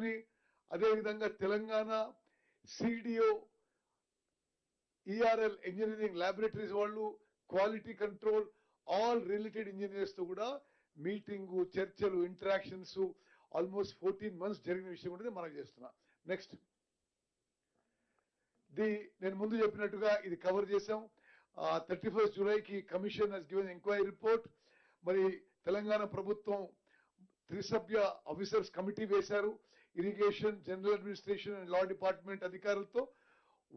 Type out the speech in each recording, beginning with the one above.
తీసుకొని అదేవిధంగా Telangana CDO ఈఆర్ఎల్ engineering laboratories వాళ్ళు quality control all related engineers తో కూడా మీటింగు చర్చలు ఇంటరాక్షన్స్ ఆల్మోస్ట్ 14 months జరిగిన విషయం కూడా మనకు చేస్తున్నా. నెక్స్ట్ నేను ముందు చెప్పినట్టుగా ఇది కవర్ చేసాం. 31st జూలైకి commission has given enquiry report. మరి తెలంగాణ ప్రభుత్వం 3 సభ్య ఆఫీసర్స్ కమిటీ వేశారు. Irrigation, general administration and law department అధికారులతో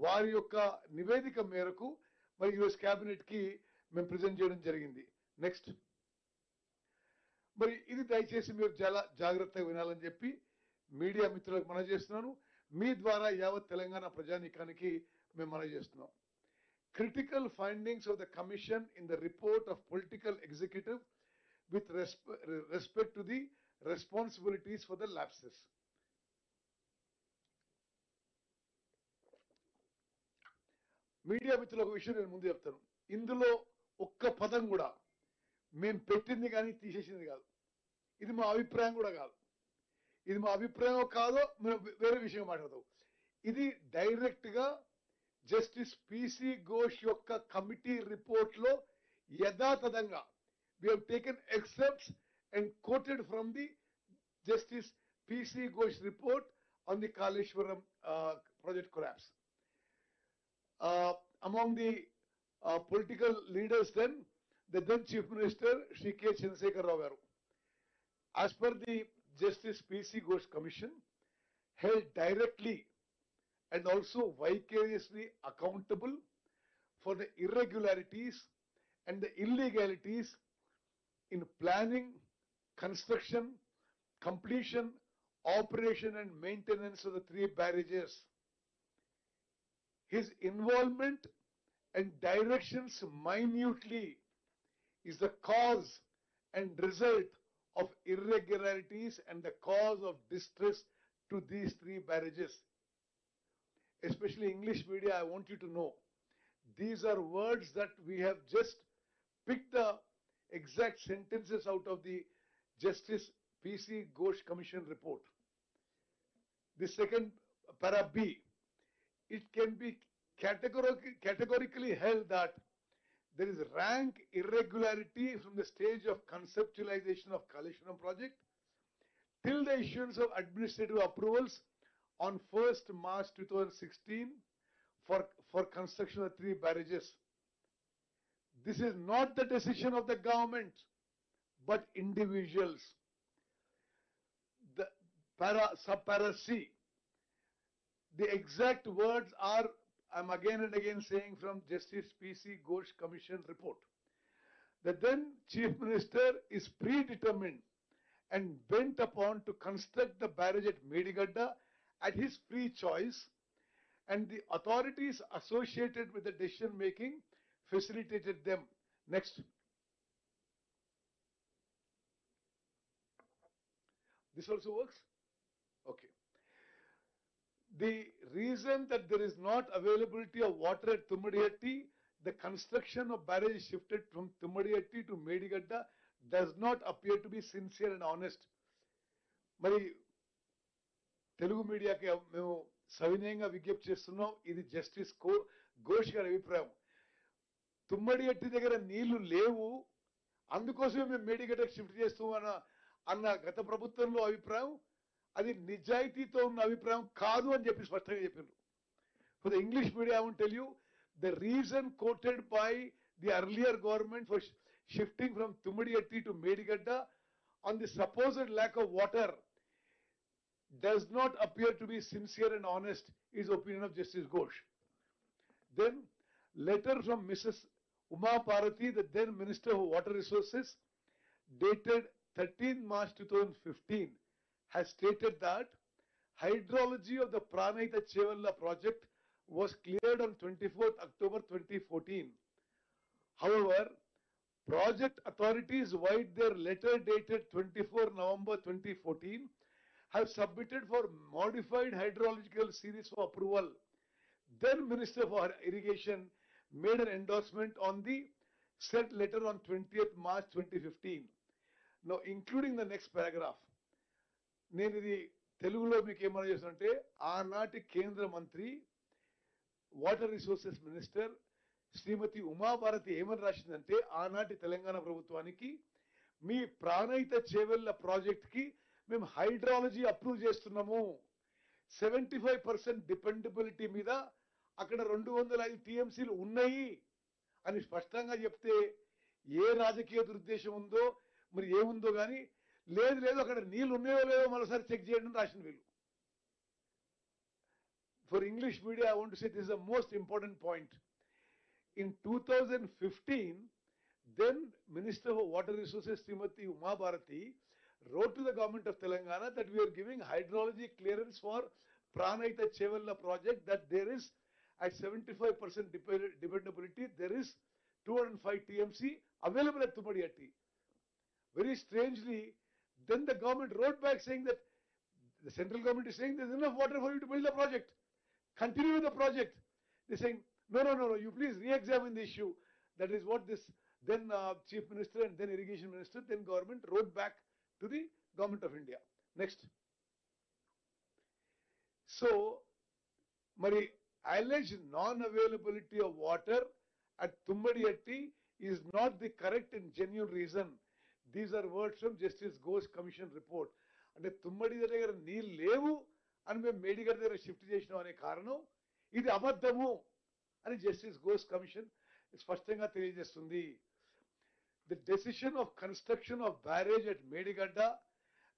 వారి యొక్క నివేదిక మేరకు మరి ఈరోజు క్యాబినెట్ కి మేము ప్రెజెంట్ చేయడం జరిగింది. నెక్స్ట్ మరి ఇది దయచేసి మీరు చాలా జాగ్రత్తగా వినాలని చెప్పి మీడియా మిత్రులకు మనవి చేస్తున్నాను. మీ ద్వారా యావత్ తెలంగాణ ప్రజానీకానికి మేము మనవి చేస్తున్నాం. Critical findings of the commission in the report of political executive with respect to the responsibilities for the lapses. Media మిత్రులకు విషయం నేను ముందు చెప్తాను. ఇందులో ఒక్క పదం కూడా మేము పెట్టింది కానీ తీసేసింది కాదు. ఇది మా అభిప్రాయం కూడా కాదు. ఇది మా అభిప్రాయం కాదో మేము వేరే విషయం మాట్లాడతాం. ఇది డైరెక్ట్ గా జస్టిస్ పిసి ఘోష్ యొక్క కమిటీ రిపోర్ట్ లో యథాతథంగా we have taken excerpts and quoted from the Justice P.C. Ghosh report on the Kaleshwaram project collapse. Among the political leaders then, the then Chief Minister Shri K. Chandrasekhar Rao garu, as per the Justice P.C. Ghosh Commission, held directly and also vicariously accountable for the irregularities and the illegalities in planning, construction, completion, operation and maintenance of the 3 barrages. His involvement and directions minutely is the cause and result of irregularities and the cause of distress to these 3 barrages. Especially English media, I want you to know, these are words that we have just picked the exact sentences out of the Justice P.C. Ghosh Commission report. The second para B, it can be categorically held that there is rank irregularity from the stage of conceptualization of Kaleshwaram project till the issuance of administrative approvals on 1st March 2016 for construction of 3 barrages. This is not the decision of the government, but individuals. The subpara C, the exact words are, I'm again and again saying from Justice P.C. Ghosh Commission report. The then Chief Minister is predetermined and bent upon to construct the barrage at Medigadda at his free choice, and the authorities associated with the decision making facilitated them. Next. This also works? Okay. The reason that there is not availability of water at Tummadihatti, the construction of barrage shifted from Tummadihatti to Medigadda does not appear to be sincere and honest. మరి తెలుగు మీడియాకి మేము సవినయంగా విజ్ఞప్తి చేస్తున్నాం. ఇది justice Ghosh గారి అభిప్రాయం. తుమ్మడిగట్టి దగ్గర నీళ్లు లేవు, అందుకోసమే మేము మేడిగడ్డకు షిఫ్ట్ చేస్తాం అన్న గత ప్రభుత్వంలో అభిప్రాయం, అది నిజాయితీతో ఉన్న అభిప్రాయం కాదు అని చెప్పి స్పష్టంగా చెప్పారు. For the English media I want tell you, the reason quoted by the earlier government for shifting from Tummidihatti to Medigadda on the supposed lack of water does not appear to be sincere and honest, is opinion of Justice Ghosh. Then, letter from Mrs. Uma Bharati, the then Minister of Water Resources, dated 13 March 2015, has stated that hydrology of the Pranahita Chevalla project was cleared on 24th October 2014. However, project authorities, via their letter dated 24 November 2014, have submitted for modified hydrological series for approval. Then Minister for Irrigation made an endorsement on the said letter on 20th March 2015. Now, including the next paragraph, నేను ఇది తెలుగులో మీకు ఏమన్నా చేస్తుంటే ఆనాటి కేంద్ర మంత్రి water resources minister శ్రీమతి ఉమాభారతి ఏమని రాసిందంటే ఆనాటి తెలంగాణ ప్రభుత్వానికి మీ ప్రాణహిత చేవెళ్ల ప్రాజెక్ట్ కి మేము హైడ్రాలజీ అప్రూవ్ చేస్తున్నాము 75% డిపెండబిలిటీ మీద అక్కడ 205 టీఎంసీలు ఉన్నాయి అని స్పష్టంగా చెప్తే ఏ రాజకీయ దురుద్దేశం ఉందో మరి ఏముందో కానీ లేదు లేదు అక్కడ నీళ్ళు ఉన్నాయో లేదో మరోసారి చెక్ చేయండి అని రాసిన వీళ్ళు. For English media, I want to say this is the most important point. In 2015, then Minister of Water Resources Srimati Uma Bharati wrote to the government of Telangana that we are giving hydrology clearance for Pranahita Chevella project, that there is at 75% dependability, there is 205 TMC available at Tumadiyatti. Very strangely, then the government wrote back saying that the central government is saying there is enough water for you to build the project. Continue with the project. They're saying, no, you please re-examine the issue. That is what this then Chief Minister and then Irrigation Minister, then government wrote back to the Government of India. Next. So, Mari, alleged non-availability of water at Tumadiyatti is not the correct and genuine reason. These are words from Justice Ghosh Commission report. అంటే తుమ్మడి దగ్గర నీళ్ళు లేవు అని మేము మేడిగడ్డ దగ్గర shift చేసినాం అనే కారణం ఇది అబద్ధము అని జస్టిస్ ఘోష్ కమిషన్ స్పష్టంగా తెలియజేస్తుంది. The decision of construction of barrage at Medigadda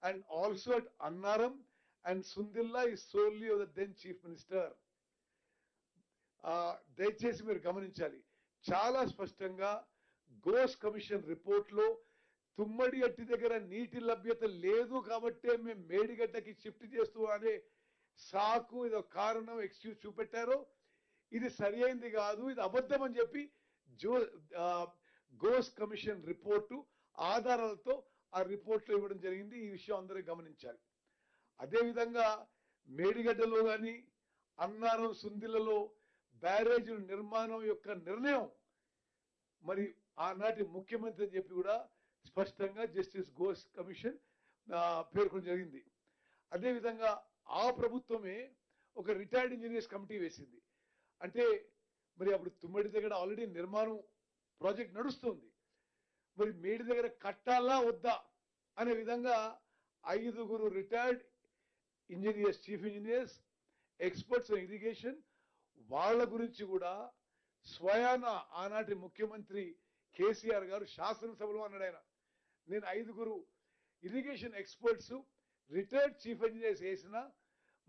and also at Annaram and Sundilla is solely of the then chief minister. దయచేసి మీరు గమనించాలి, చాలా స్పష్టంగా ఘోష్ కమిషన్ రిపోర్ట్ లో తుమ్మడిగట్టి దగ్గర నీటి లభ్యత లేదు కాబట్టే మేము మేడిగడ్డకి షిఫ్ట్ చేస్తూ అనే సాకు ఇదో కారణం ఎక్స్క్యూజ్ చూపెట్టారో ఇది సరి అయింది కాదు, ఇది అబద్ధం అని చెప్పి ఘోష్ కమిషన్ రిపోర్టు ఆధారాలతో ఆ రిపోర్ట్లో ఇవ్వడం జరిగింది. ఈ విషయం అందరూ గమనించాలి. అదేవిధంగా మేడిగడ్డలో కానీ అన్నారం సుందిలలో బ్యారేజీల నిర్మాణం యొక్క నిర్ణయం మరి ఆనాటి ముఖ్యమంత్రి అని చెప్పి కూడా స్పష్టంగా జస్టిస్ ఘోష్ కమిషన్ పేర్కొనడం జరిగింది. అదేవిధంగా ఆ ప్రభుత్వమే ఒక రిటైర్డ్ ఇంజనీర్స్ కమిటీ వేసింది. అంటే మరి అప్పుడు తుమ్మడి దగ్గర ఆల్రెడీ నిర్మాణం ప్రాజెక్ట్ నడుస్తుంది, మరి మేడి దగ్గర కట్టాలా వద్దా అనే విధంగా 5 retired engineers, chief engineers, experts in irrigation వాళ్ళ గురించి కూడా స్వయాన ఆనాటి ముఖ్యమంత్రి కేసీఆర్ గారు శాసనసభలో అన్నాడు. ఆయన నేను 5 irrigation experts retired chief engineers వేసిన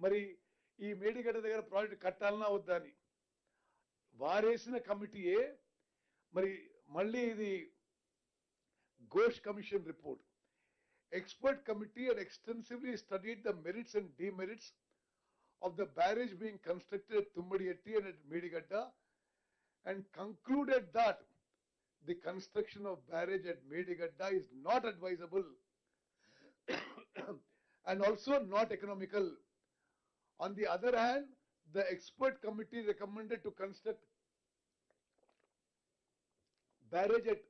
మరి ఈ మేడిగడ్డ దగ్గర ప్రాజెక్ట్ కట్టాలన్నా వద్దా అని వారేసిన కమిటీయే మరి మళ్ళీ ఇది Ghosh commission report. Expert committee had extensively studied the merits and demerits of the barrage being constructed at Tumadiyatti and at Medigadda and concluded that the construction of barrage at Medigadda is not advisable and also not economical. On the other hand, the expert committee recommended to construct barrage at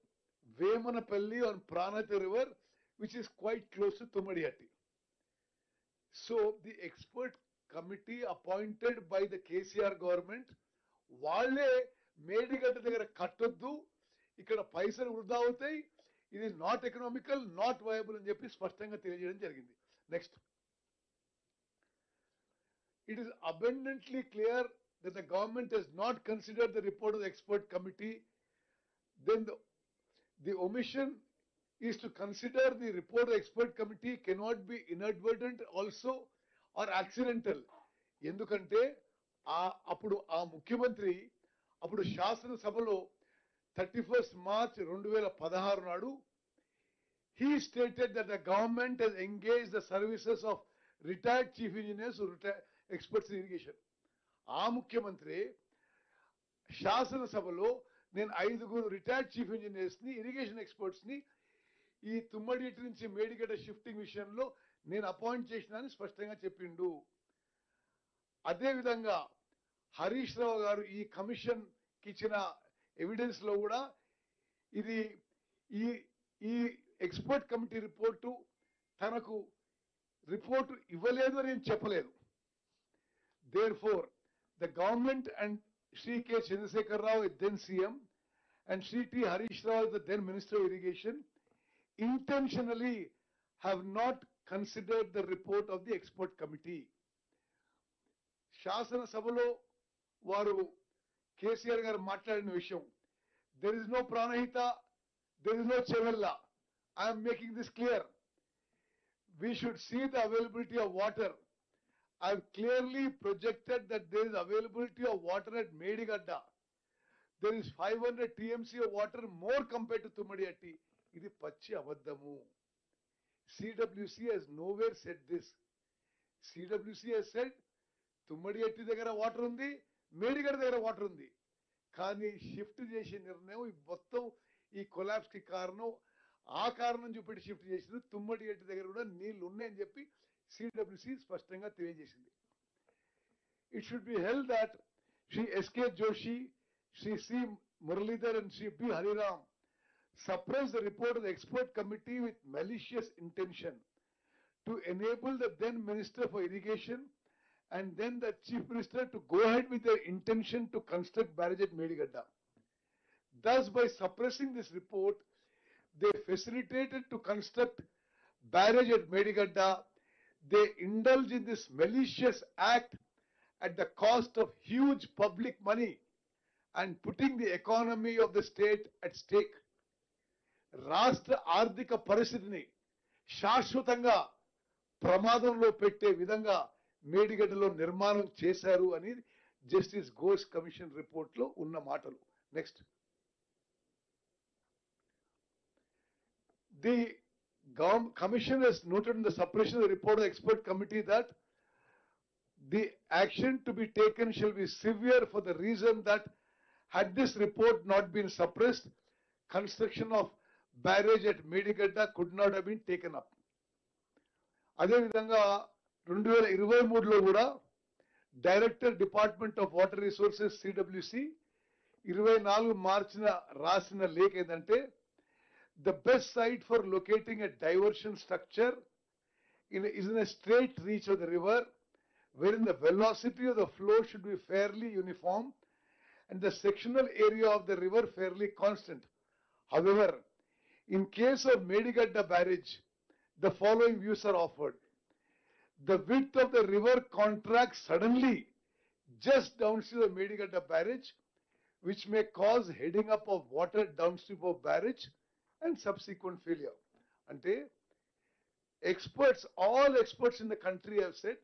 Vemanapalli on Pranahita River, which is quite close to Tumadiyatti. So the expert committee appointed by the KCR government, వాళ్ళే మేడిగడ్డ దగ్గర కట్టొద్దు, ఇక్కడ పైసలు వృధా అవుతాయి, ఇది not economical, not viable అని చెప్పి స్పష్టంగా తెలియజేయడం జరిగింది. Next, it is abundantly clear that the government has not considered the report of the expert committee. Then the omission is to consider the report of the expert committee cannot be inadvertent also or accidental. ఎందుకంటే అప్పుడు ఆ ముఖ్యమంత్రి అప్పుడు శాసనసభలో 31st March 2016 నాడు he stated that the government has engaged the services of retired chief engineers who retired experts in irrigation. ఆ ముఖ్యమంత్రి శాసనసభలో నేను 5 రిటైర్డ్ చీఫ్ ఇంజనీర్స్ ని, ఇరిగేషన్ ఎక్స్పర్ట్స్ ని ఈ తుమ్మడిగడ్డ నుంచి మేడిగడ్డ షిఫ్టింగ్ విషయంలో నేను అపాయింట్ చేసినా అని స్పష్టంగా చెప్పిండు. అదేవిధంగా హరీష్ రావు గారు ఈ కమిషన్ కి ఇచ్చిన ఎవిడెన్స్ లో కూడా ఇది ఈ ఎక్స్పర్ట్ కమిటీ రిపోర్టు తనకు రిపోర్టు ఇవ్వలేదు అని నేను చెప్పలేదు. Therefore, the government and Shri K. Chandrasekhar Rao, then CM, and Shri T. Harish Rao, the then Minister of Irrigation, intentionally have not considered the report of the expert committee. శాసన సభలో వారు కేసీఆర్ గారు మాట్లాడిన విషయం, there is no Pranahita, there is no Chevella. I am making this clear. We should see the availability of water. I have clearly projected that there is availability of water at Medigadda. There is 500 TMC of water more compared to Tummadiyatti. Idi pachi abaddamu. CWC has nowhere said this. CWC has said Tummadiyatti దగ్గర water ఉంది, మేడిగడ్డ దగ్గర water ఉంది. కానీ shift చేసే నిర్ణయం ఈ మొత్తం ఈ కొలాప్స్ కి కారణం, ఆ కారణం చూపెట్టి షిఫ్ట్ చేసింది. తుమ్మడిగడ్డ దగ్గర కూడా నీళ్లు ఉన్నాయని చెప్పి సిడబ్ల్యూసి స్పష్టంగా తెలియజేసింది. It should be held that Shri S.K. Joshi, Shri C. Muralidhar and Shri B. Hariram suppressed the report of the expert committee with malicious intention to enable the then Minister for Irrigation and then the Chief Minister to go ahead with their intention to construct barrage at Medigadda. Thus, by suppressing this report, they facilitated to construct barrage at Medigadda. They indulge in this malicious act at the cost of huge public money and putting the economy of the state at stake. రాష్ట్ర ఆర్థిక పరిస్థితిని శాశ్వతంగా ప్రమాదంలో పెట్టే విధంగా మేడిగడ్డలో నిర్మాణం చేశారు అని జస్టిస్ ఘోష్ కమిషన్ రిపోర్ట్ లో ఉన్న మాటలు. Next, the commission has noted in the suppression of the report of the expert committee that the action to be taken shall be severe for the reason that had this report not been suppressed, construction of barrage at Medigadda could not have been taken up. అదే విధంగా 2023లో కూడా director department of water resources CWC 24 మార్చిన రాసిన లేఖ ఏంటంటే, the best site for locating a diversion structure is in a straight reach of the river, wherein the velocity of the flow should be fairly uniform and the sectional area of the river fairly constant. However, in case of Medigadda barrage, the following views are offered. The width of the river contracts suddenly just downstream of Medigadda barrage, which may cause heading up of water downstream of barrage and subsequent failure. Ante experts, all experts in the country have said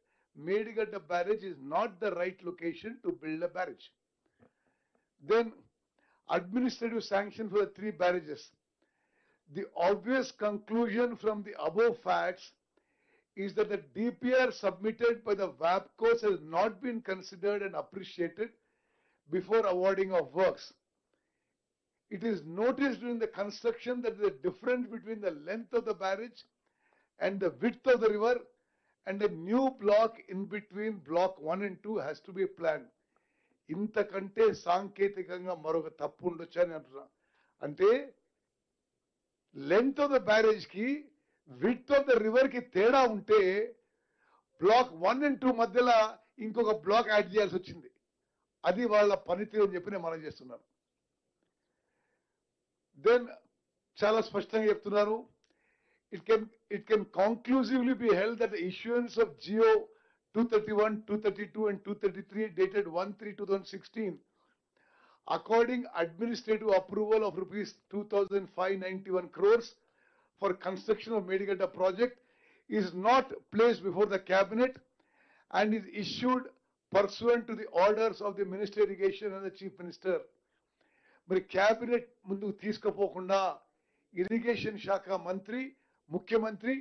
Medigadda barrage is not the right location to build a barrage. Then administrative sanction for the 3 barrages. The obvious conclusion from the above facts is that the DPR submitted by the WAPCOs has not been considered and appreciated before awarding of works. It is noticed during the construction that the difference between the length of the barrage and the width of the river and a new block in between block 1 and 2 has to be planned. ఇంతకంటే సాంకేతికంగా మరొక తప్పు ఉండొచ్చు అని అంటున్నా. అంటే length of the barrage కి width of the river కి తేడా ఉంటే బ్లాక్ 1 and 2 మధ్యలో ఇంకొక బ్లాక్ యాడ్ చేయాల్సి వచ్చింది. అది వాళ్ళ పనితీరు అని చెప్పి నేను మనం చేస్తున్నాను. దెన్ చాలా స్పష్టంగా చెప్తున్నారు, it can conclusively be held that the issuance of GO 231, 232 and 233 dated 1/3/2016 according administrative approval of rupees 2,591 crores for construction of Medigadda project is not placed before the cabinet and is issued pursuant to the orders of the Minister of Irrigation and the Chief Minister. మరి cabinet ముందుకు తీసుకుపోకుండా irrigation శాఖ మంత్రి, ముఖ్యమంత్రి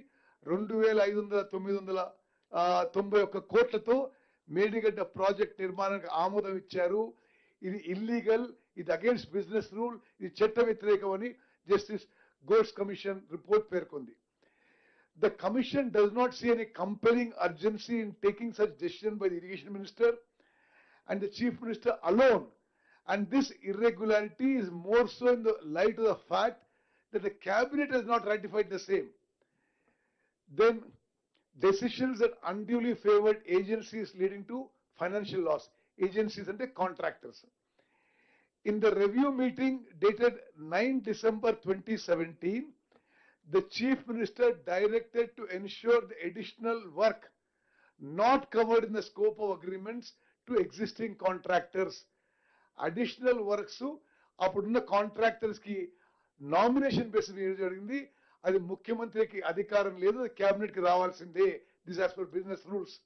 2,591 కోట్లతో Medigadda project నిర్మాణానికి ఆమోదం ఇచ్చారు. ఇది ఇల్లీగల్, ఇది అగేన్స్ట్ బిజినెస్ రూల్, ఇది చట్ట వ్యతిరేకమని జస్టిస్ ఘోష్ కమిషన్ రిపోర్ట్ పేర్కొంది. The commission does not see any compelling urgency in taking such decision by the irrigation minister and the chief minister alone, and this irregularity is more so in the light of the fact that the cabinet has not ratified the same. Then decisions that unduly favored agencies leading to financial loss. Agencies and the contractors. In the review meeting dated 9 December 2017, the Chief Minister directed to ensure the additional work not covered in the scope of agreements to existing contractors. Additional works అప్పుడున్న contractors కి nomination basis జరిగింది. అది ముఖ్యమంత్రికి అధికారం లేదు, అది cabinet కి రావాల్సిందే. This as per business rules.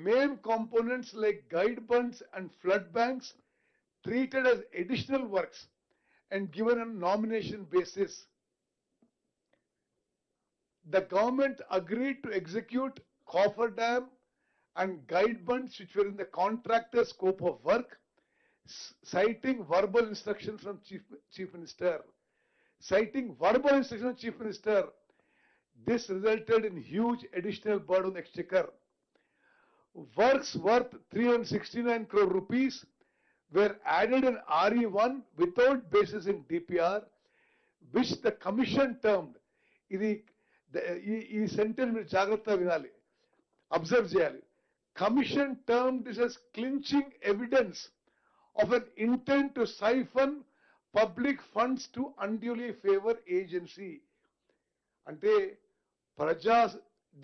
Main components like guide bunds and flood banks treated as additional works and given on nomination basis. The government agreed to execute coffer dam and guide bunds which were in the contractor's scope of work, citing verbal instructions from Chief Minister. Citing verbal instructions from Chief Minister, this resulted in huge additional burden on the exchequer. Works worth 369 crore rupees were added in RE1 without basis in DPR, which the commission termed, ఈ sentence మీరు జాగ్రత్తగా వినాలి, observe చేయాలి. Commission termed this as clinching evidence of an intent to siphon public funds to unduly favor agency. అంటే ప్రజా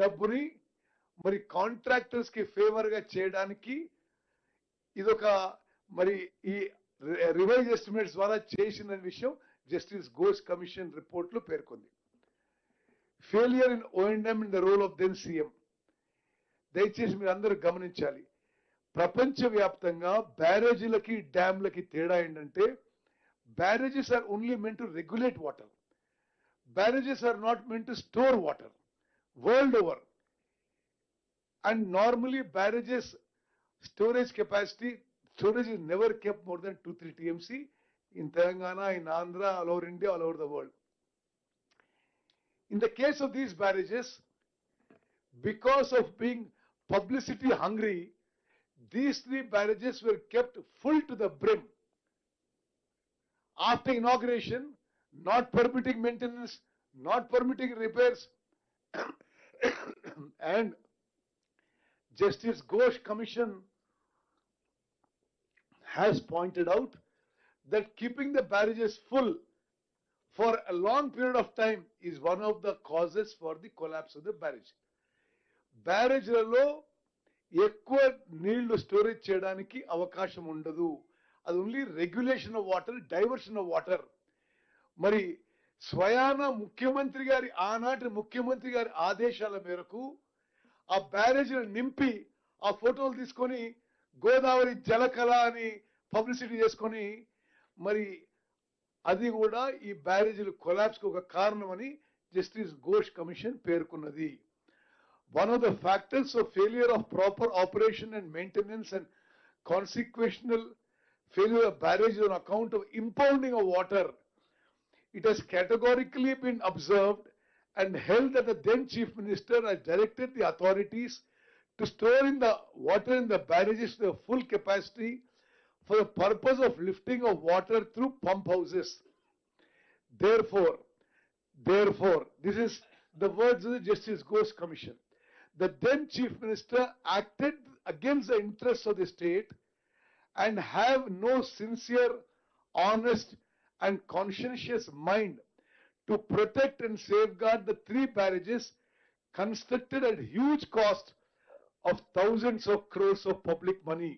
డబ్బుని మరి contractors కి ఫేవర్ గా చేయడానికి ఇదొక మరి ఈ రివైజ్ ఎస్టిమేట్స్ ద్వారా చేసిన విషయం జస్టిస్ ఘోష్ కమిషన్ రిపోర్ట్ లో పేర్కొంది. Failure in O&M in the role of then CM. దయచేసి మీరు అందరూ గమనించాలి, ప్రపంచవ్యాప్తంగా బ్యారేజీలకి డ్యామ్లకి తేడా ఏంటంటే, barrages are only meant to regulate water. Barrages are not meant to store water world over. And normally barrages storage capacity, storage is never kept more than 2-3 TMC in Telangana, in Andhra, all over India, all over the world. In the case of these barrages, because of being publicity hungry, these 3 barrages were kept full to the brim. After inauguration, not permitting maintenance, not permitting repairs, and Justice Ghosh Commission has pointed out that keeping the barrages full for a long period of time is one of the causes for the collapse of the barrage. బ్యారేజ్లలో ఎక్కువ నీళ్లు storage చేయడానికి అవకాశం ఉండదు. అది only regulation of water, diversion of water. మరి స్వయాన ముఖ్యమంత్రి గారి, ఆనాటి ముఖ్యమంత్రి గారి ఆదేశాల మేరకు ఆ బ్యారేజీలు నింపి ఆ ఫోటోలు తీసుకొని గోదావరి జలకళ అని పబ్లిసిటీ చేసుకొని, మరి అది కూడా ఈ బ్యారేజీలు కొలాప్స్కి ఒక కారణమని జస్టిస్ ఘోష్ కమిషన్ పేర్కొన్నది. One of the factors of failure of proper operation and maintenance and consequential failure of barrages on account of impounding of water, it has categorically been observed and held that the then Chief Minister has directed the authorities to store in the water in the barrages to the full capacity for the purpose of lifting of water through pump houses. Therefore, this is the words of the Justice Ghosh Commission. The then Chief Minister acted against the interests of the state and have no sincere, honest and conscientious mind to protect and safeguard the 3 barrages constructed at huge cost of thousands of crores of public money.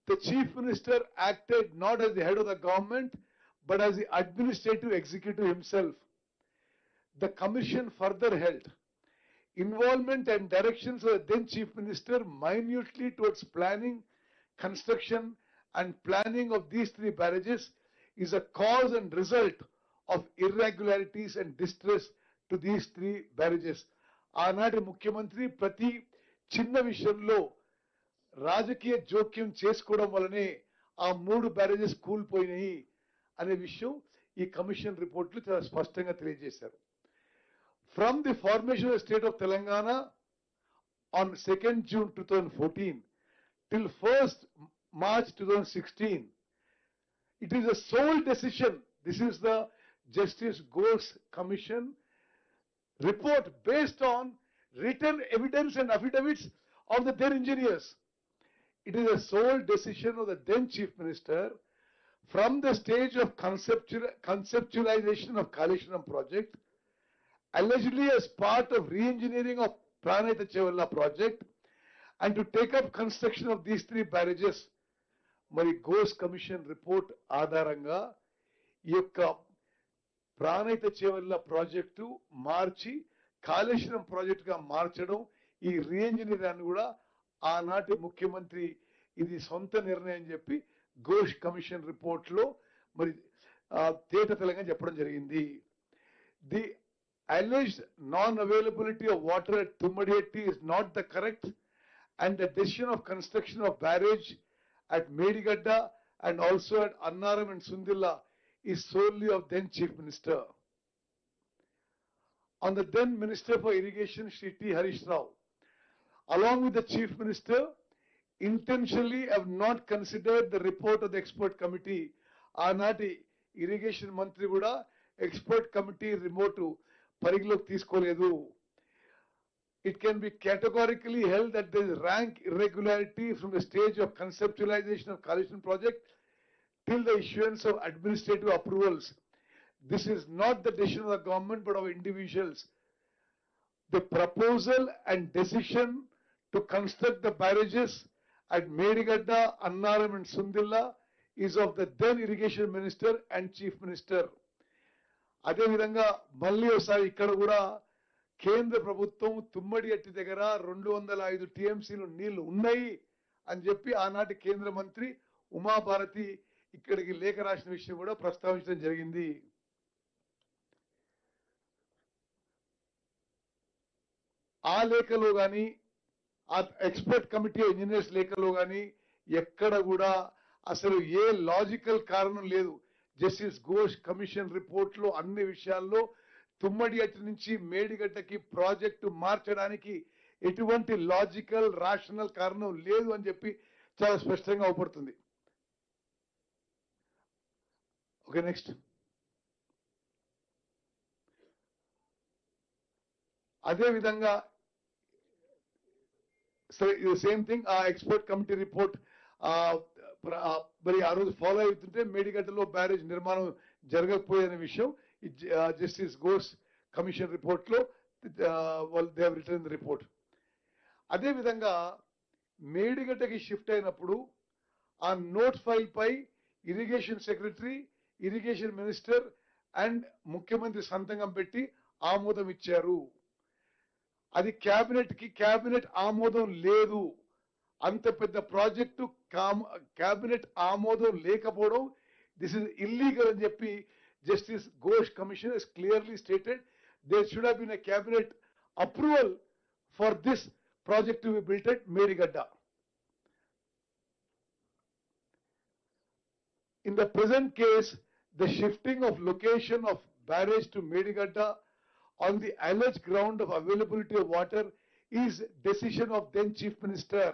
The Chief Minister acted not as the head of the government but as the administrative executive himself. The commission further held involvement and directions of the then Chief Minister minutely towards planning, construction and planning of these 3 barrages is a cause and result of irregularities and distress to these 3 barrages. ఆనాటి ముఖ్యమంత్రి ప్రతి చిన్న విషయంలో రాజకీయ జోక్యం చేసుకోవడం వల్లనే ఆ 3 బ్యారేజెస్ కూలిపోయినాయి అనే విషయం ఈ కమిషన్ రిపోర్ట్లు చాలా స్పష్టంగా తెలియజేశారు. From the formation of the state of Telangana on 2nd June 2014 till 1st March 2016, it is a sole decision. This is the Justice Ghosh Commission report based on written evidence and affidavits of the then engineers. It is a sole decision of the then Chief Minister from the stage of conceptualization of Kaleshwaram project, allegedly as part of re-engineering of Pranayata Chevalla project, and to take up construction of these three barrages. మరి Ghosh commission report ఆధారంగా ఈ యొక్క Pranahita Chevella project మార్చి కాళేశ్వరం ప్రాజెక్టుగా మార్చడం, ఈ రీఎంజినీరింగ్ కూడా ఆనాటి ముఖ్యమంత్రి ఇది సొంత నిర్ణయం చెప్పి ఘోష్ కమిషన్ రిపోర్ట్ లో మరి తేట తెలంగా చెప్పడం జరిగింది. The alleged non-availability of water at Tummadihetti is not the correct, and the decision of construction of barrage at Medigadda and also at Annaram and Sundilla is solely of then Chief Minister. On the then Minister for Irrigation, Shri T. Harish Rao, along with the Chief Minister, intentionally have not considered the report of the expert committee. Aanati irrigation mantri kuda expert committee remote పరిగణలోకి తీసుకోలేదు. It can be categorically held that there is rank irregularity from the stage of conceptualization of Kaleshwaram project till the issuance of administrative approvals. This is not the decision of the government but of individuals. The proposal and decision to construct the barrages at Medigadda, Annaram and Sundilla is of the then irrigation minister and chief minister. అదే విధంగా మళ్ళీ ఒకసారి ఇక్కడ కూడా కేంద్ర ప్రభుత్వం తుమ్మడిహట్టి దగ్గర 205 టీఎంసీలు నీళ్లు ఉన్నాయి అని చెప్పి ఆనాటి కేంద్ర మంత్రి ఉమాభారతి ఇక్కడికి లేఖ రాసిన విషయం కూడా ప్రస్తావించడం జరిగింది. ఆ లేఖలో గాని ఆ ఎక్స్పర్ట్ కమిటీ ఇంజనీర్స్ లేఖలో గాని ఎక్కడ కూడా అసలు ఏ లాజికల్ కారణం లేదు. జస్టిస్ ఘోష్ కమిషన్ రిపోర్ట్ లో అన్ని విషయాల్లో తుమ్మడిహట్టి నుంచి మేడిగడ్డకి ప్రాజెక్టు మార్చడానికి ఎటువంటి లాజికల్ రాషనల్ కారణం లేదు అని చెప్పి చాలా స్పష్టంగా అవుపడుతుంది. Okay, next. అదే విధంగా సేమ్ థింగ్ ఆ ఎక్స్పర్ట్ కమిటీ రిపోర్ట్ మరి ఆ రోజు ఫాలో అవుతుంటే మేడిగడ్డలో బ్యారేజ్ నిర్మాణం జరగకపోయే విషయం జస్టిస్ ఘోష్ కమిషన్ రిపోర్ట్ లో they have written the report. అదే విధంగా మేడిగడ్డకి షిఫ్ట్ అయినప్పుడు ఆ నోట్ ఫైల్ పై irrigation secretary, irrigation minister and ముఖ్యమంత్రి సంతకం పెట్టి ఆమోదం ఇచ్చారు. అది క్యాబినెట్ ఆమోదం లేదు. అంత పెద్ద ప్రాజెక్టు క్యాబినెట్ ఆమోదం లేకపోవడం దిస్ ఇస్ ఇల్లీగల్ అని చెప్పి justice Ghosh commission has clearly stated there should have been a cabinet approval for this project to be built at Medigadda. In the present case, the shifting of location of barrage to Medigadda on the alleged ground of availability of water is decision of then Chief Minister.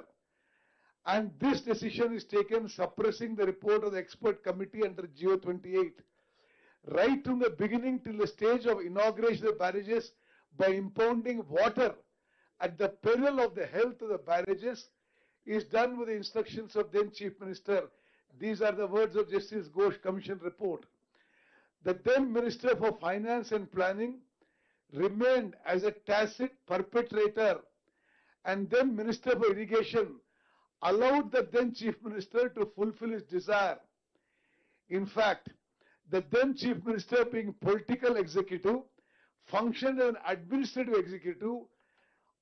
And this decision is taken suppressing the report of the expert committee under GO 28. Right from the beginning till the stage of inauguration of barrages by impounding water at the peril of the health of the barrages is done with the instructions of then Chief Minister. These are the words of Justice Ghosh Commission report. The then Minister for Finance and Planning remained as a tacit perpetrator, and then Minister for Irrigation allowed the then Chief Minister to fulfill his desire. In fact, the then Chief Minister, being political executive, functioned as an administrative executive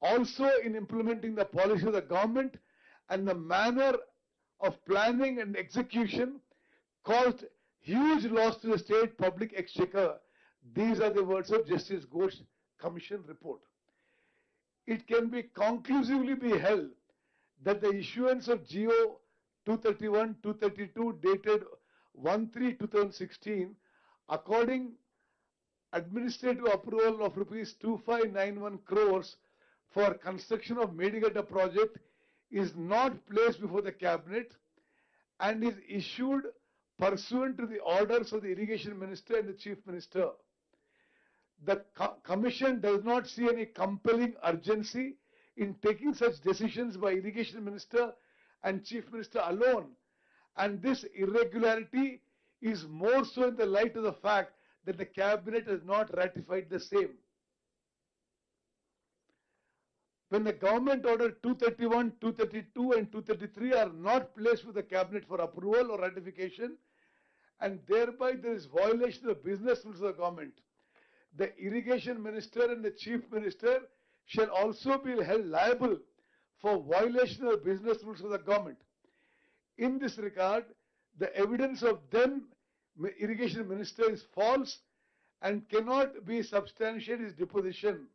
also in implementing the policy of the government, and the manner of planning and execution caused huge loss to the state public exchequer. These are the words of Justice Ghosh Commission report. It can be conclusively be held that the issuance of GO 231-232 dated 1/3/2016 according administrative approval of rupees 2591 crores for construction of Medigadda project is not placed before the cabinet and is issued pursuant to the orders of the irrigation minister and the chief minister. The Commission does not see any compelling urgency in taking such decisions by Irrigation Minister and Chief Minister alone. And this irregularity is more so in the light of the fact that the Cabinet has not ratified the same. When the Government Order 231, 232 and 233 are not placed with the Cabinet for approval or ratification, and thereby there is violation of business rules of the Government, the Irrigation Minister and the Chief Minister shall also be held liable for violation of business rules of the Government. In this regard, the evidence of then Irrigation Minister is false and cannot be substantiated his deposition.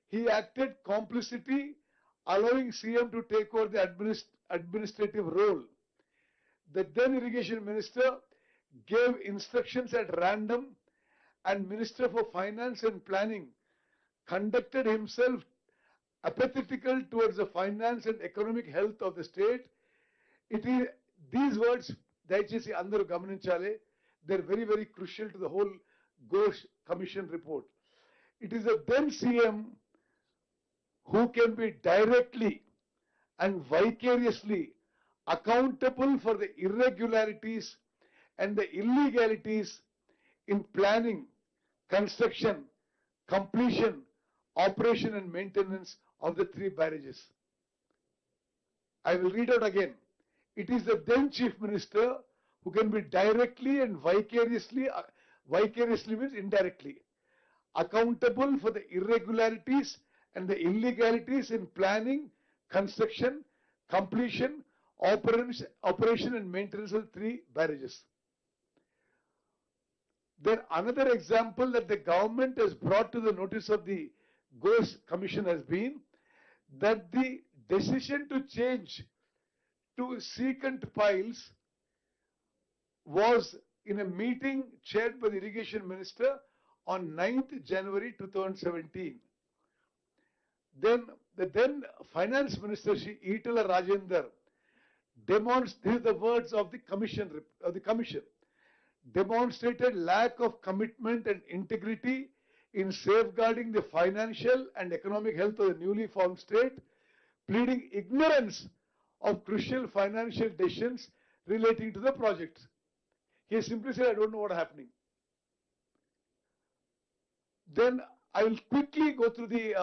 He acted complicity, allowing CM to take over the administrative role. The then Irrigation Minister gave instructions at random, and Minister for Finance and Planning conducted himself apathetical towards the finance and economic health of the state. It is these words, దయచేసి అందరూ గమనించాలి. They're very, very crucial to the whole Ghosh Commission report. It is the then CM who can be directly and vicariously accountable for the irregularities and the illegalities in planning, construction, completion, operation and maintenance of the 3 barrages. I will read out again. It is the then Chief Minister who can be directly and vicariously means indirectly, accountable for the irregularities and the illegalities in planning, construction, completion, operation and maintenance of 3 barrages. Then another example that the government has brought to the notice of the Ghosh Commission has been that the decision to change to secant piles was in a meeting chaired by the Irrigation Minister on 9th January 2017. Then the then Finance Minister, Shri Itala Rajender, demonstrated the words of the Commission, demonstrated lack of commitment and integrity in safeguarding the financial and economic health of the newly formed state, pleading ignorance of crucial financial decisions relating to the project. He simply said, I don't know what's happening. Then I will quickly go through the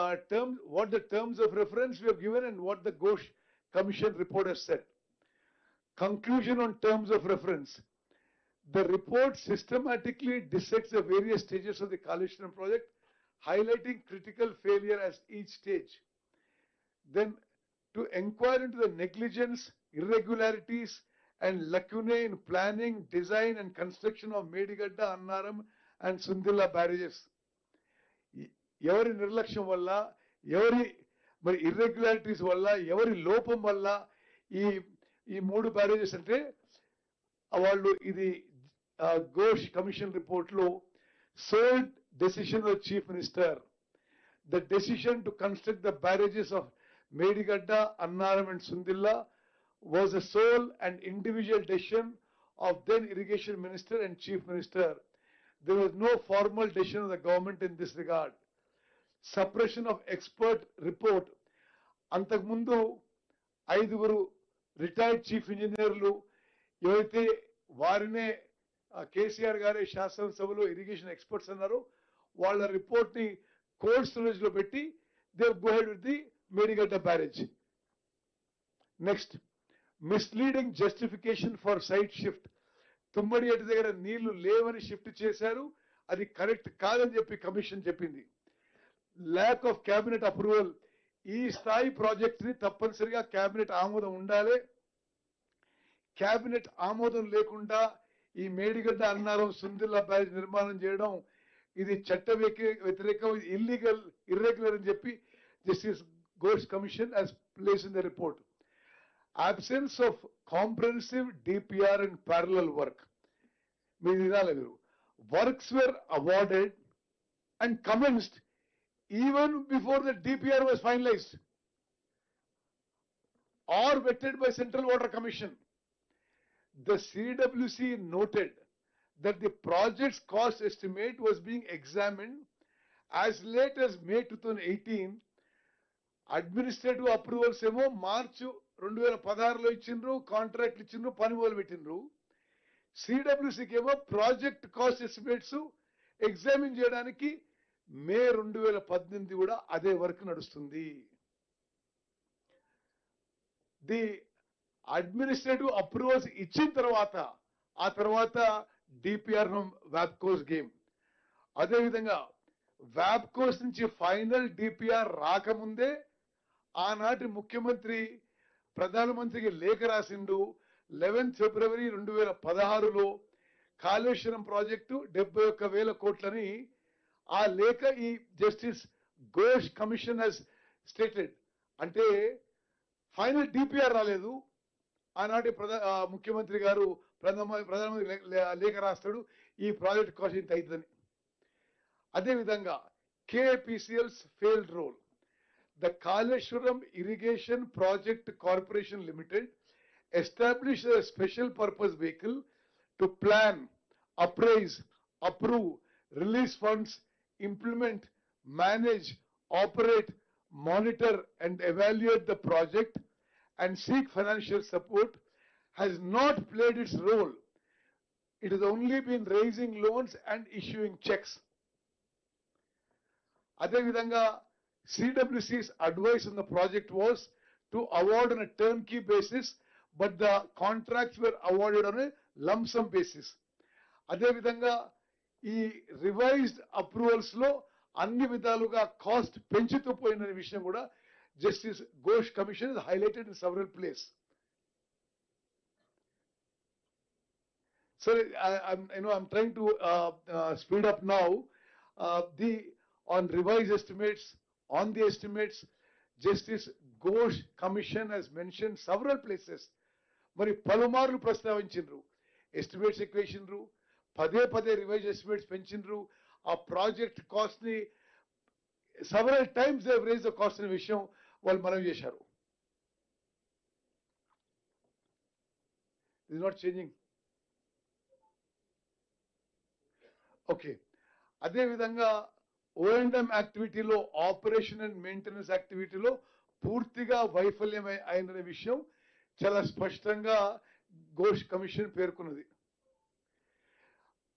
what the terms of reference we have given and what the Ghosh Commission report has said. Conclusion on terms of reference. The report systematically dissects the various stages of the Kaleshwaram project, highlighting critical failure as each stage. Then to inquire into the negligence, irregularities and lacunae in planning, design and construction of Medigadda, Annaram and Sundilla barrages. ఎవరి నిర్లక్ష్యం వల్ల, ఎవరి మరి irregularities వల్ల, ఎవరి లోపం వల్ల ఈ 3 బ్యారేజెస్ అంటే వాళ్ళు ఇది Ghosh Commission report లో sole decision of Chief Minister. The decision to construct the barrages of Medigadda, Annaram and Sundilla was a sole and individual decision of then Irrigation Minister and Chief Minister. There was no formal decision of the government in this regard. Suppression of expert report. అంతకుముందు 5 retired chief ఇంజనీర్లు ఎవరైతే వారినే కేసీఆర్ గారి శాసనసభలో irrigation experts అన్నారు, వాళ్ళ report ని cold storage లో పెట్టి they go head with the Medigadda barrage. Next, misleading justification for site shift. Tummidihatti దగ్గర నీళ్లు లేవని షిఫ్ట్ చేశారు, అది కరెక్ట్ కాదని చెప్పి కమిషన్ చెప్పింది. Lack of cabinet approval. ఈ స్థాయి ప్రాజెక్ట్ ని తప్పనిసరిగా క్యాబినెట్ ఆమోదం ఉండాలి. క్యాబినెట్ ఆమోదం లేకుండా ఈ మేడిగడ్డ, అన్నారం, సుందిల్లా బ్యారేజ్ నిర్మాణం చేయడం ఇది చట్ట వ్యతిరేకం, ఇల్లీగల్, ఇర్రెగ్యులర్ అని చెప్పి justice Ghosh Commission has placed in the report. Absence of comprehensive DPR and parallel work. Works were awarded and commenced even before the DPR was finalized or vetted by Central Water Commission. The CWC noted that the project's cost estimate was being examined As late as May 2018, administrative approvals ఏమో మార్చి 2016లో ఇచ్చిండ్రు, కాంట్రాక్ట్లు ఇచ్చిండ్రు, పని మొదలు పెట్టిండ్రు. సిడబ్ల్యూసికి ఏమో project cost estimates examine చేయడానికి మే 2018 కూడా అదే వర్క్ నడుస్తుంది. ది అడ్మినిస్ట్రేటివ్ అప్రూవల్స్ ఇచ్చిన తర్వాత ఆ తర్వాత డిపిఆర్ వ్యాప్కోస్ గేమ్. అదేవిధంగా వ్యాప్కోస్ నుంచి ఫైనల్ డిపిఆర్ రాకముందే ఆనాటి ముఖ్యమంత్రి ప్రధానమంత్రికి లేఖ రాసిండు. 11 ఫిబ్రవరి 2016లో కాళేశ్వరం ప్రాజెక్టు 71,000 కోట్లని ఆ లేఖ ఈ justice Ghosh commission has stated. అంటే ఫైనల్ డిపిఆర్ రాలేదు. ఆనాటి ముఖ్యమంత్రి గారు ప్రధానమంత్రి లేఖ రాస్తాడు, ఈ ప్రాజెక్ట్ కాస్ట్ ఇంత అవుతుందని. అదేవిధంగా KPCL's failed role. The Kaleshwaram Irrigation Project Corporation Limited established a special purpose vehicle to plan, appraise, approve, release funds, implement, manage, operate, monitor and evaluate the project and seek financial support, has not played its role. It has only been raising loans and issuing checks. అదేవిధంగా CWC's advice on the project was to award on a turnkey basis, but the contracts were awarded on a lump sum basis. అదేవిధంగా ఈ revised approvals లో అన్ని విధాలుగా cost పెంచుతూ పోయిన విషయం కూడా justice Ghosh commission highlighted in several place. So I'm trying to speed up now. On revised estimates, on the estimates, Justice Ghosh Commission has mentioned several places. మరి పలుమార్లు ప్రస్తావించిండ్రు, ఎస్టిమేట్స్ ఎక్కువేసిండ్రు, పదే పదే రివైజ్ ఎస్టిమేట్స్ పెంచిండ్రు. ఆ ప్రాజెక్ట్ కాస్ట్ ని several times they raise the cost అనే విషయం వాళ్ళు మనవి చేశారు. It is not changing. Okay, అదేవిధంగా O&M యాక్టివిటీలో, ఆపరేషన్ అండ్ మెయింటెనెన్స్ యాక్టివిటీలో పూర్తిగా వైఫల్యం అయిన విషయం చాలా స్పష్టంగా ఘోష్ కమిషన్ పేర్కొన్నది.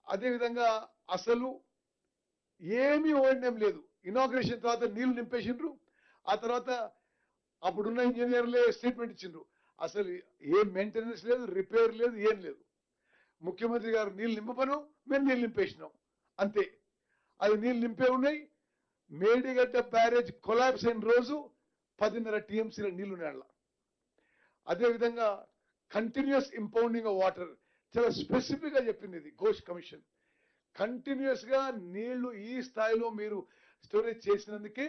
అదేవిధంగా అసలు ఏమీ O&M లేదు. ఇనాగ్రేషన్ తర్వాత నీళ్లు నింపేసిండ్రు, ఆ తర్వాత అప్పుడున్న ఇంజనీర్లే స్టేట్మెంట్ ఇచ్చిండ్రు. అసలు ఏం మెయింటెనెన్స్ లేదు, రిపేర్ లేదు, ఏం లేదు. ముఖ్యమంత్రి గారు నీళ్లు నింపను, మేము నీళ్లు నింపేసినాం అంతే. అది నీళ్లు నింపే ఉన్నాయి. మేడిగడ్డ బ్యారేజ్ కొలాప్స్ అయిన రోజు 10.5 TMCల నీళ్లు నేల. అదేవిధంగా కంటిన్యూస్ ఇంపౌండింగ్ ఆఫ్ వాటర్ చాలా స్పెసిఫిక్ గా చెప్పింది ఇది ఘోష్ కమిషన్. కంటిన్యూస్ గా నీళ్లు ఈ స్థాయిలో మీరు స్టోరేజ్ చేసినందుకే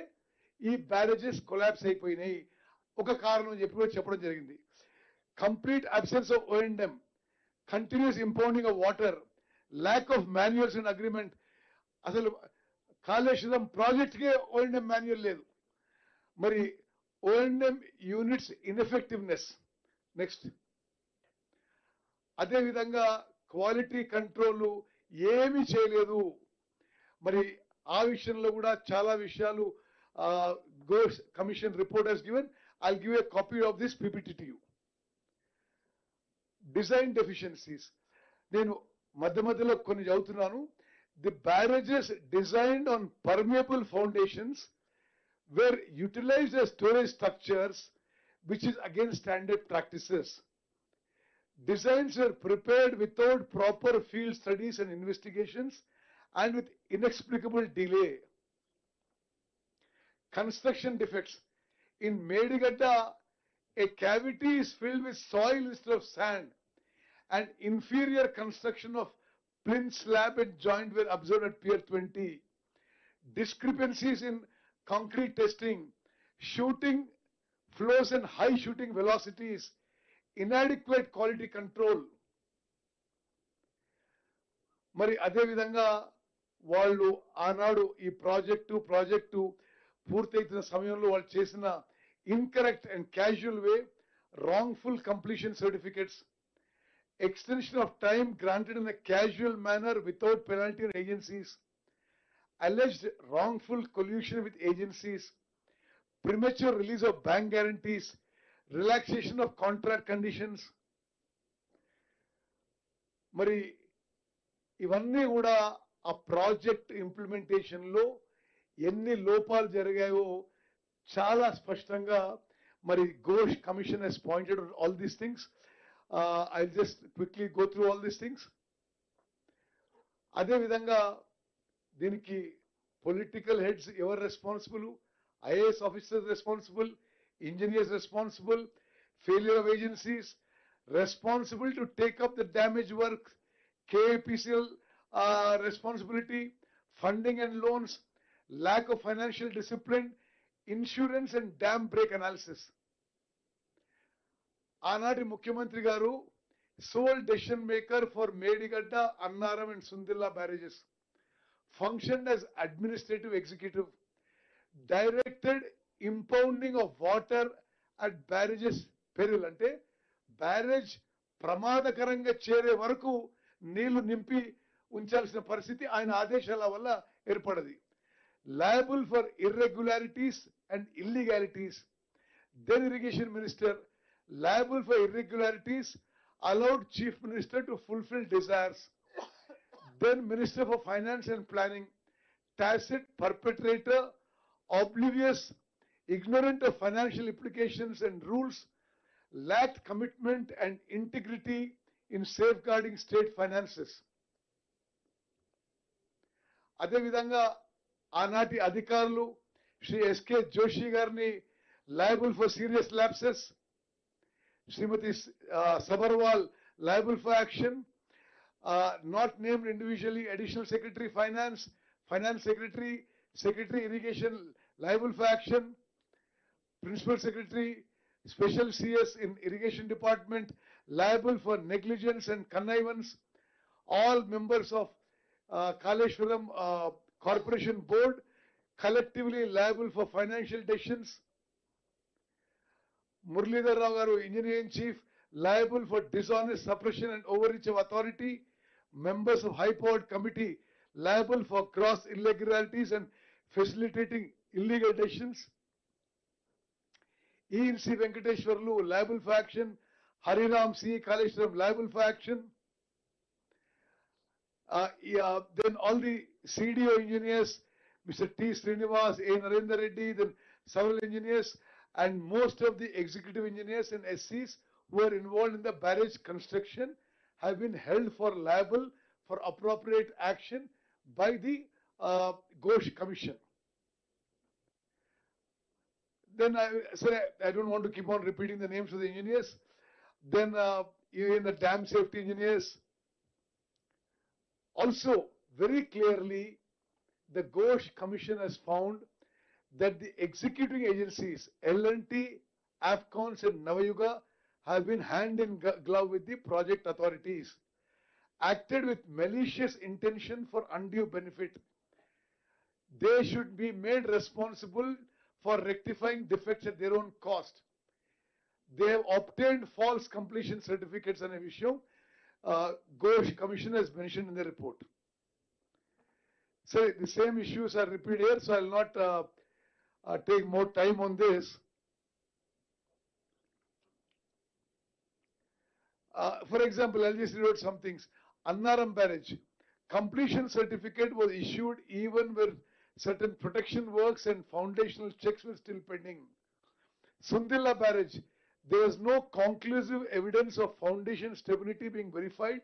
ఈ బ్యారేజెస్ కొలాప్స్ అయిపోయినాయి. ఒక కారణం చెప్పడం జరిగింది. Complete absence of O&M, continuous impounding of water, lack of manuals and agreement. అసలు కాళేశ్వరం ప్రాజెక్ట్ కే O&M మాన్యువల్ లేదు. మరి O&M యూనిట్స్ ఇన్ఎఫెక్టివ్నెస్. నెక్స్ట్, అదేవిధంగా క్వాలిటీ కంట్రోల్ ఏమీ చేయలేదు. మరి ఆ విషయంలో కూడా చాలా విషయాలు Ghosh commission report has given. I'll give a copy of this PPT to you. Design deficiencies. నేను మధ్యలో కొన్ని చదువుతున్నాను. The barrages designed on permeable foundations were utilized as storage structures, which is against standard practices. Designs were prepared without proper field studies and investigations and with inexplicable delay. Construction defects. In Medigadda, a cavity is filled with soil instead of sand, and inferior construction of plinth slab and joint were observed at Pier 20. Discrepancies in concrete testing, shooting flows and high shooting velocities, inadequate quality control. మరి అదే విధంగా వాళ్ళు ఆనాడు ఈ project పూర్తయితున్న సమయంలో వాళ్ళు చేసిన incorrect and casual way, wrongful completion certificates, extension of time granted in a casual manner without penalty on agencies, alleged wrongful collusion with agencies, premature release of bank guarantees, relaxation of contract conditions. మరి ఇవన్నీ కూడా ఆ project implementation లో ఎన్ని లోపాలు జరిగాయో చాలా స్పష్టంగా మరి Ghosh commission has pointed all these things. I just quickly go through all these things. అదే విధంగా దీనికి పొలిటికల్ హెడ్స్ ఎవరు responsible, IAS officers responsible, engineers responsible, failure of agencies responsible to take up the damage work, KAPCL responsibility, funding and loans, lack of financial discipline, insurance and dam break analysis. ఆనాటి ముఖ్యమంత్రి గారు sole decision maker for Medigadda, Annaram and Sundilla barrages, functioned as administrative executive, directed impounding of water at barrages peril, అంటే barrage ప్రమాదకరంగా చేరే వరకు నీళ్లు నింపి ఉంచాల్సిన పరిస్థితి ఆయన ఆదేశాల వల్ల ఏర్పడది. Liable for irregularities and illegalities. Then irrigation minister liable for irregularities allowed chief minister to fulfill desires. Then minister for finance and planning, tacit perpetrator, oblivious, ignorant of financial implications and rules, lacked commitment and integrity in safeguarding state finances. అదే విధంగా ఆనాటి అధికారులు Shri SK Joshi గారిని liable for serious lapses, Shrimati Sabharwal liable for action, not named individually additional secretary finance, finance secretary, secretary irrigation liable for action, principal secretary Special CS in Irrigation Department liable for negligence and connivance. All members of Kaleshwaram Corporation Board collectively liable for financial decisions. Muralidhar Rao garu, Engineering Chief, liable for dishonest suppression and overreach of authority. Members of High Powered Committee liable for gross irregularities and facilitating illegal decisions. E.N.C. Venkateshwarlu liable for action, Hariram C. Kaleshwaram liable for action. Then all the CDO engineers, Mr. T. Srinivas, A. Narendra Reddy, then several engineers and most of the executive engineers and SCs who are involved in the barrage construction have been held for liable for appropriate action by the Ghosh Commission. Then I don't want to keep on repeating the names of the engineers. Then even the dam safety engineers. Also, very clearly, the Ghosh Commission has found that the executing agencies, L&T, AFCONS and Navayuga, have been hand in glove with the project authorities, acted with malicious intention for undue benefit. They should be made responsible for rectifying defects at their own cost. They have obtained false completion certificates on a issue. Ghosh Commission has mentioned in the report. So the same issues are repeated here, so I will not take more time on this. For example, I'll just read out some things. Annaram Barrage, completion certificate was issued even where certain protection works and foundational checks were still pending. Sundilla Barrage, there was no conclusive evidence of foundation stability being verified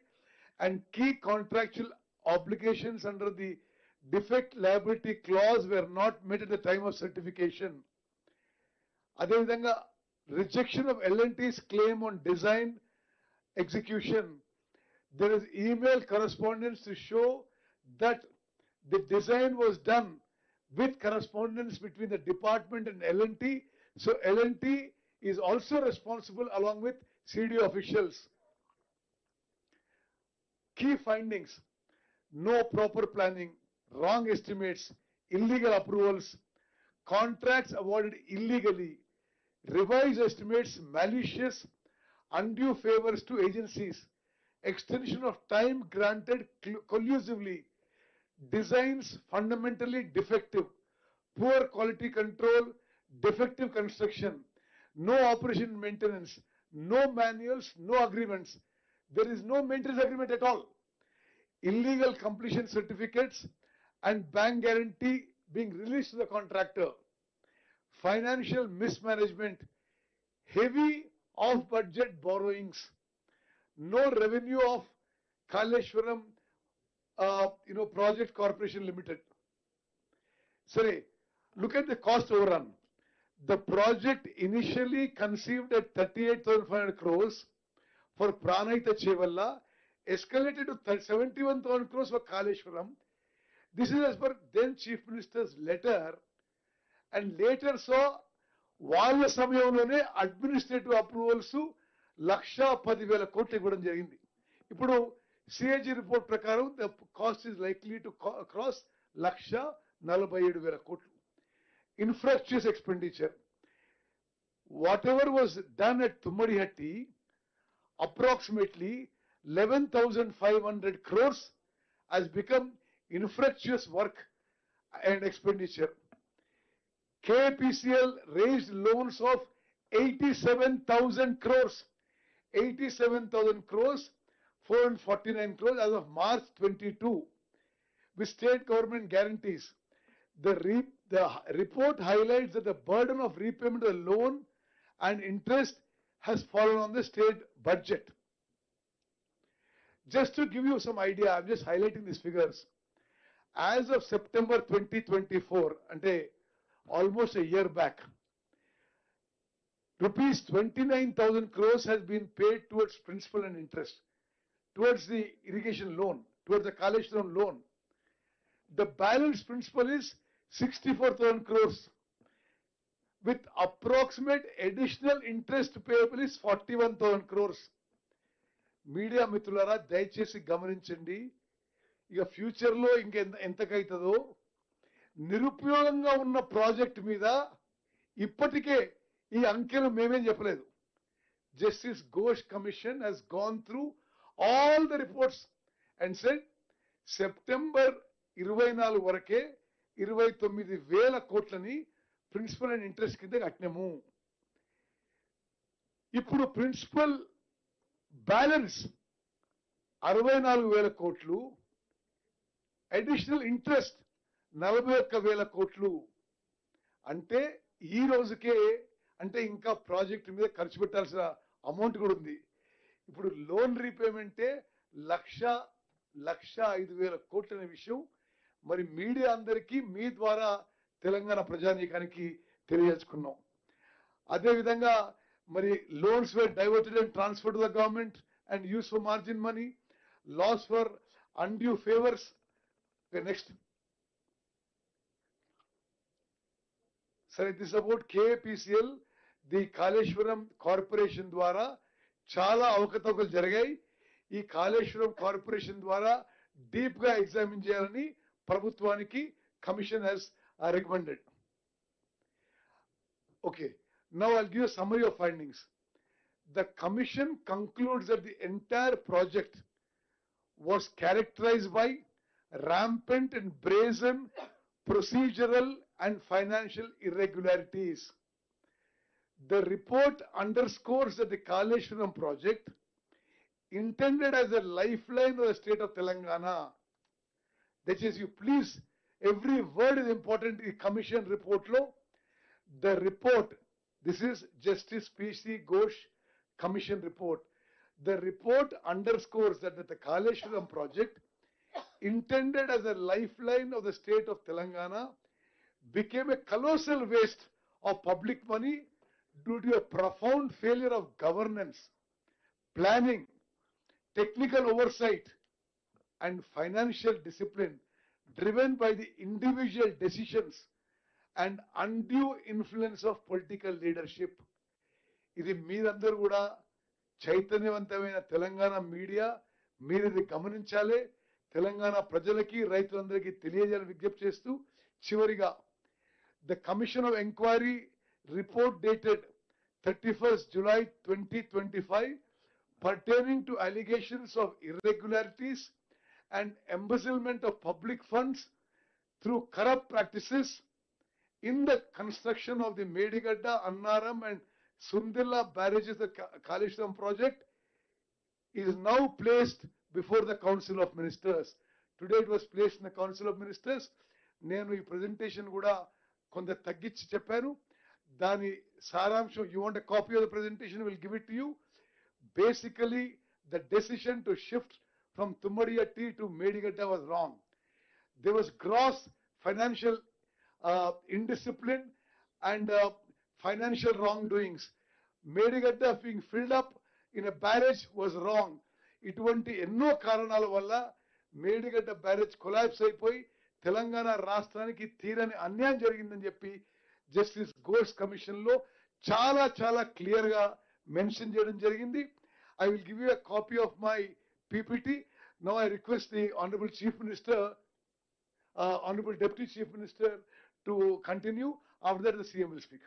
and key contractual obligations under the defect liability clause were not met at the time of certification. Adevidhanga, rejection of L&T's claim on design execution. There is email correspondence to show that the design was done with correspondence between the department and L&T. So L&T is also responsible along with CDO officials. Key findings: no proper planning, wrong estimates, illegal approvals, contracts awarded illegally, revised estimates malicious, undue favors to agencies, extension of time granted collusively, designs fundamentally defective, poor quality control, defective construction, no operation maintenance, no manuals, no agreements. There is no maintenance agreement at all. Illegal completion certificates and bank guarantee being released to the contractor. Financial mismanagement, heavy off-budget borrowings, no revenue of Kaleshwaram Project Corporation Limited. Sorry, look at the cost overrun. The project initially conceived at 38,500 crores for Pranayita Chevalla, escalated to 71,000 crores for Kaleshwaram. This is as per then Chief Minister's letter, and later saw వాళ్ళ సమయంలోనే administrative approvals 1,10,000 కోట్లు ఇవ్వడం జరిగింది. ఇప్పుడు CAG report ప్రకారం the cost is likely to cross 1,47,000 కోట్లు. Infrastructure expenditure, whatever was done at Tummadihatti, approximately 11,500 crores has become infrastructure work and expenditure. KPCL raised loans of 87,000 crores, 87,000 crores, 449 crores as of March 22, with state government guarantees. The report highlights that the burden of repayment of the loan and interest has fallen on the state budget. Just to give you some idea, I'm just highlighting these figures. As of September 2024, ante almost a year back, rupees 29,000 crores has been paid towards principal and interest, towards the irrigation loan, towards the Kaleshwaram loan. The balance principal is 64,000 crores, with approximate additional interest payable is 41,000 crores. Media మిత్రులారా దయచేసి గమనించండి, ఇక ఫ్యూచర్లో ఎంతకైతుందో. నిరుపయోగంగా ఉన్న project మీద ఇప్పటికే ఈ అంకెలు మేమేం చెప్పలేదు. Justice Ghosh commission has gone through all the reports and said September 24 వరకే 29,000 కోట్లని ప్రిన్సిపల్ అండ్ ఇంట్రెస్ట్ కింద కట్టినాము. ఇప్పుడు ప్రిన్సిపల్ బ్యాలెన్స్ 64,000 కోట్లు, అడిషనల్ ఇంట్రెస్ట్ 41,000 కోట్లు. అంటే ఈ రోజుకే, అంటే ఇంకా ప్రాజెక్ట్ మీద ఖర్చు పెట్టాల్సిన అమౌంట్ కూడా ఉంది. ఇప్పుడు లోన్ రీపేమెంటే 1,05,000 కోట్ల అనే విషయం మరి మీడియా అందరికీ మీ ద్వారా తెలంగాణ ప్రజానీకానికి తెలియజేసుకున్నాం. అదేవిధంగా మరి loans were diverted and transferred to the government and used for margin money, loss for undue favors. Okay, next. Sir, this is about KPCL, the Kaleshwaram Corporation ద్వారా చాలా అవకతవకలు జరిగాయి. ఈ కాళేశ్వరం కార్పొరేషన్ ద్వారా డీప్ గా ఎగ్జామిన్ చేయాలని ప్రభుత్వానికి commission has recommended. Okay, now I'll give a summary of findings. The commission concludes that the entire project was characterized by rampant and brazen procedural and financial irregularities. The report underscores that the Kaleshwaram project, intended as a lifeline of the state of Telangana, that is, you please, every word is important in the commission report law. The report, this is Justice P.C. Ghosh commission report. The report underscores that the Kaleshwaram project, intended as a lifeline of the state of Telangana, became a colossal waste of public money due to a profound failure of governance, planning, technical oversight, and financial discipline driven by the individual decisions and undue influence of political leadership. ఇది మీరందరూ కూడా చైతన్యవంతమైన Telangana media, మీరు ఇది గమనించాలి. తెలంగాణ ప్రజలకి రైతులందరికీ తెలియజేయాలని విజ్ఞప్తి చేస్తూ చివరిగా the commission of inquiry report dated 31st July 2025 pertaining to allegations of irregularities and embezzlement of public funds through corrupt practices in the construction of the Medigadda, Annaram and Sundilla barrages, the Kaleshwaram project, is now placed before the Council of Ministers. Today it was placed in the Council of Ministers. నేను ఈ presentation కూడా కొంత తగ్గించి చెప్పాను. దాని సారాంశం, you want a copy of the presentation, we'll give it to you. Basically, the decision to shift from Tummadiyatti to Medigadda was wrong. There was gross financial indiscipline and financial wrongdoings. Medigadda being filled up in a barrage was wrong. ఇటువంటి ఎన్నో కారణాల వల్ల Medigadda barrage collapse అయిపోయి తెలంగాణ రాష్ట్రానికి తీరని అన్యాయం జరిగిందని చెప్పి జస్టిస్ ఘోష్ కమిషన్ లో చాలా చాలా క్లియర్ గా మెన్షన్ చేయడం జరిగింది. I will give you a copy of my PPT. Now I request the Honorable Chief Minister, Honorable Deputy Chief Minister to continue. After that, the CM will speak.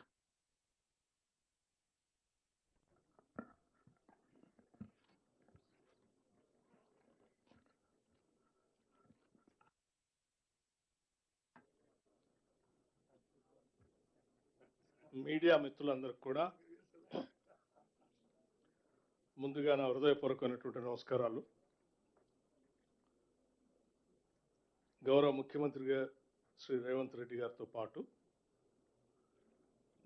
Media మిత్రులందరికీ కూడా ముందుగా నా హృదయపూర్వకమైనటువంటి నమస్కారాలు. గౌరవ ముఖ్యమంత్రిగా శ్రీ రేవంత్ రెడ్డి గారితో పాటు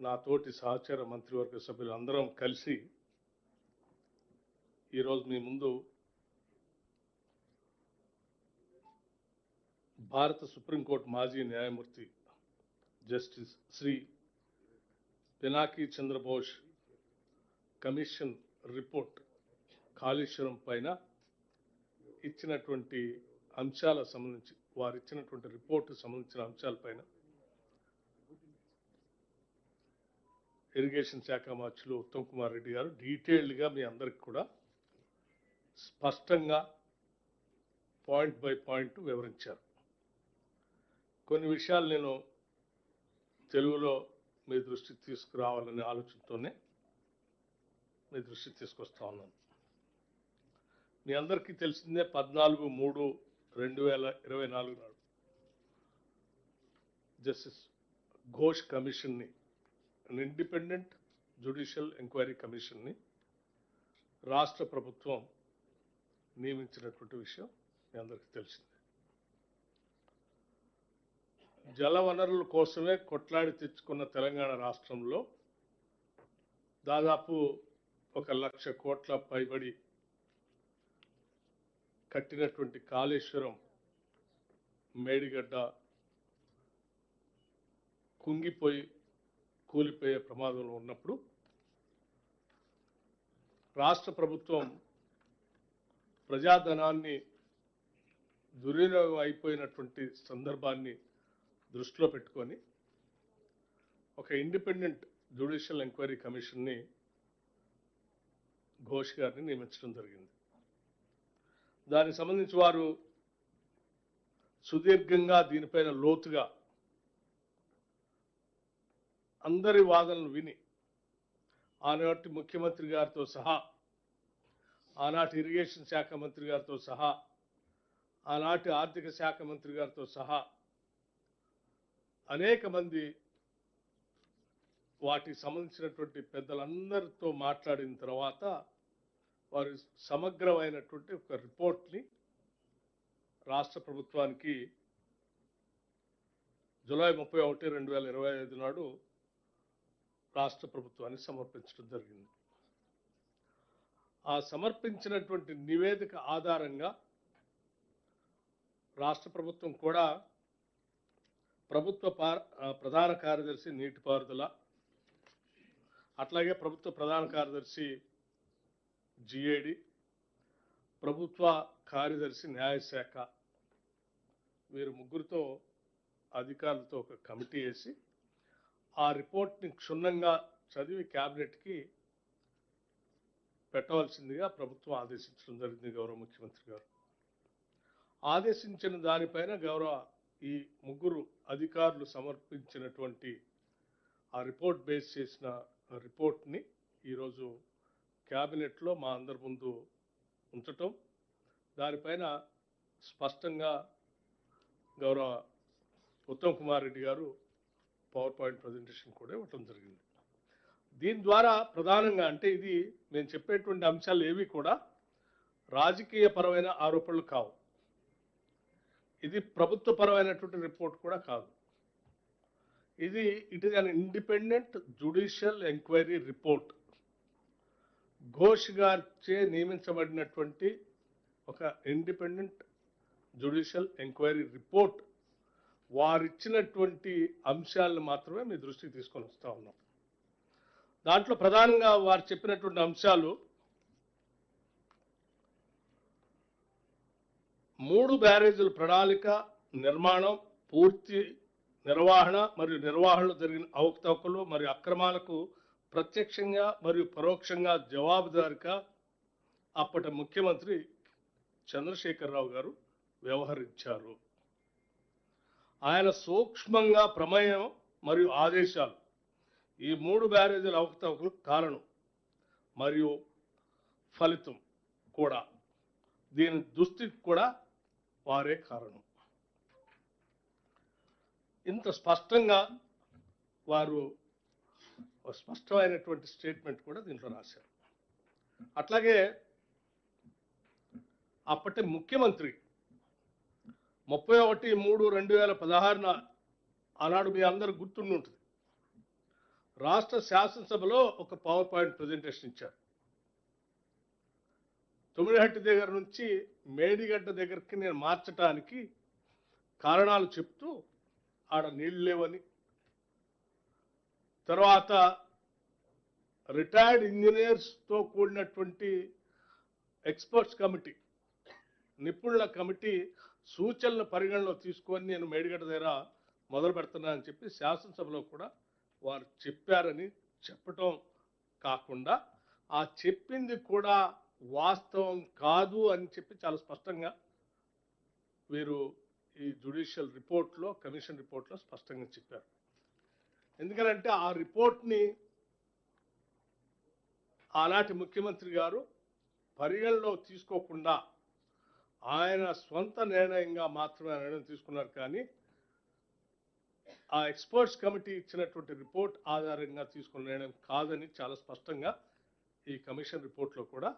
నా తోటి సహచర మంత్రివర్గ సభ్యులు అందరం కలిసి ఈరోజు మీ ముందు భారత సుప్రీంకోర్టు మాజీ న్యాయమూర్తి justice Shri Pinaki Chandrabose commission report Kaleshwaram పైన ఇచ్చినటువంటి అంశాల సంబంధించి వారు ఇచ్చినటువంటి రిపోర్టు సంబంధించిన అంశాలపైన ఇరిగేషన్ శాఖ మంత్రులు ఉత్తమ్ కుమార్ రెడ్డి గారు డీటెయిల్డ్గా మీ అందరికి కూడా స్పష్టంగా పాయింట్ బై పాయింట్ వివరించారు. కొన్ని విషయాలు నేను తెలుగులో మీ దృష్టికి తీసుకురావాలనే ఆలోచనతోనే మీ దృష్టికి తీసుకొస్తా ఉన్నాను. మీ అందరికీ తెలిసిందే 14/3/2024 నాడు జస్టిస్ ఘోష్ కమిషన్ని, ఇండిపెండెంట్ జ్యుడిషియల్ ఎంక్వైరీ కమిషన్ని రాష్ట్ర ప్రభుత్వం నియమించినటువంటి విషయం మీ అందరికీ తెలిసిందే. జల వనరుల కోసమే కొట్లాడి తెచ్చుకున్న తెలంగాణ రాష్ట్రంలో దాదాపు 1,00,000 కోట్ల పైబడి కట్టినటువంటి కాళేశ్వరం మేడిగడ్డ కుంగిపోయి కూలిపోయే ప్రమాదంలో ఉన్నప్పుడు రాష్ట్ర ప్రభుత్వం ప్రజాధనాన్ని దుర్వినియోగం అయిపోయినటువంటి సందర్భాన్ని దృష్టిలో పెట్టుకొని ఒక ఇండిపెండెంట్ జ్యుడిషియల్ ఎంక్వైరీ కమిషన్ని ఘోష్ గారిని నియమించడం జరిగింది. దానికి సంబంధించి వారు సుదీర్ఘంగా దీనిపైన లోతుగా అందరి వాదనలు విని ఆనాటి ముఖ్యమంత్రి గారితో సహా, ఆనాటి ఇరిగేషన్ శాఖ మంత్రి గారితో సహా, ఆనాటి ఆర్థిక శాఖ మంత్రి గారితో సహా అనేక మంది వాటికి సంబంధించినటువంటి పెద్దలందరితో మాట్లాడిన తర్వాత వారు సమగ్రమైనటువంటి ఒక రిపోర్ట్ని రాష్ట్ర ప్రభుత్వానికి జూలై 31, 2025 నాడు రాష్ట్ర ప్రభుత్వానికి సమర్పించడం జరిగింది. ఆ సమర్పించినటువంటి నివేదిక ఆధారంగా రాష్ట్ర ప్రభుత్వం కూడా ప్రభుత్వ ప్రధాన కార్యదర్శి నీటిపారుదల, అట్లాగే ప్రభుత్వ ప్రధాన కార్యదర్శి జిఏడి, ప్రభుత్వ కార్యదర్శి న్యాయశాఖ, వీరు ముగ్గురితో అధికారులతో ఒక కమిటీ వేసి ఆ రిపోర్ట్ని క్షుణ్ణంగా చదివి క్యాబినెట్కి పెట్టవలసిందిగా ప్రభుత్వం ఆదేశించడం జరిగింది. గౌరవ ముఖ్యమంత్రి గారు ఆదేశించిన దానిపైన గౌరవ ఈ ముగ్గురు అధికారులు సమర్పించినటువంటి ఆ రిపోర్ట్ బేస్ చేసిన రిపోర్ట్ని ఈరోజు క్యాబినెట్లో మా అందరి ముందు ఉంచటం, దానిపైన స్పష్టంగా గౌరవ ఉత్తమ్ కుమార్ రెడ్డి గారు పవర్ పాయింట్ ప్రజెంటేషన్ కూడా ఇవ్వటం జరిగింది. దీని ద్వారా ప్రధానంగా అంటే ఇది నేను చెప్పేటువంటి అంశాలు ఏవి కూడా రాజకీయపరమైన ఆరోపణలు కావు, ఇది ప్రభుత్వపరమైనటువంటి రిపోర్ట్ కూడా కాదు. ఇది it is an independent judicial enquiry report. Ghosh గారిచే నియమించబడినటువంటి ఒక ఇండిపెండెంట్ జ్యుడిషియల్ ఎంక్వైరీ రిపోర్ట్ వారిచ్చినటువంటి అంశాలను మాత్రమే మీ దృష్టికి తీసుకొని వస్తూ ఉన్నాం. దాంట్లో ప్రధానంగా వారు చెప్పినటువంటి అంశాలు 3 బ్యారేజీల ప్రణాళిక, నిర్మాణం, పూర్తి నిర్వహణ మరియు నిర్వహణలో జరిగిన అవకతవకలు మరియు అక్రమాలకు ప్రత్యక్షంగా మరియు పరోక్షంగా జవాబుదారిగా అప్పటి ముఖ్యమంత్రి చంద్రశేఖరరావు గారు వ్యవహరించారు. ఆయన సూక్ష్మంగా ప్రమేయం మరియు ఆదేశాలు ఈ 3 బ్యారేజీల అవకతవకలకు కారణం మరియు ఫలితం కూడా, దీని దుస్థితికి కూడా వారే కారణం. ఇంత స్పష్టంగా వారు స్పష్టమైనటువంటి స్టేట్మెంట్ కూడా దీంట్లో రాశారు. అట్లాగే అప్పటి ముఖ్యమంత్రి 31/3/2016 ఆనాడు మీ అందరు గుర్తుండి ఉంటుంది, రాష్ట్ర శాసనసభలో ఒక పవర్ పాయింట్ ప్రజెంటేషన్ ఇచ్చారు. తుమ్మిడిహట్టి దగ్గర నుంచి మేడిగడ్డ దగ్గరికి నేను మార్చడానికి కారణాలు చెప్తూ ఆడ నీళ్ళు లేవని, తర్వాత రిటైర్డ్ ఇంజనీర్స్తో కూడినటువంటి ఎక్స్పర్ట్స్ కమిటీ, నిపుణుల కమిటీ సూచనల పరిగణలో తీసుకొని నేను మేడిగడ్డ దగ్గర మొదలు పెడుతున్నానని చెప్పి శాసనసభలో కూడా వారు చెప్పారని చెప్పటం కాకుండా ఆ చెప్పింది కూడా వాస్తవం కాదు అని చెప్పి చాలా స్పష్టంగా వీరు ఈ జ్యుడిషియల్ రిపోర్ట్లో, కమిషన్ రిపోర్ట్లో స్పష్టంగా చెప్పారు. ఎందుకంటే ఆ రిపోర్ట్ని ఆనాటి ముఖ్యమంత్రి గారు పరిగణలో తీసుకోకుండా ఆయన స్వంత నిర్ణయంగా మాత్రమే నిర్ణయం తీసుకున్నారు. కానీ ఆ ఎక్స్పర్ట్స్ కమిటీ ఇచ్చినటువంటి రిపోర్ట్ ఆధారంగా తీసుకున్న నిర్ణయం కాదని చాలా స్పష్టంగా ఈ కమిషన్ రిపోర్ట్లో కూడా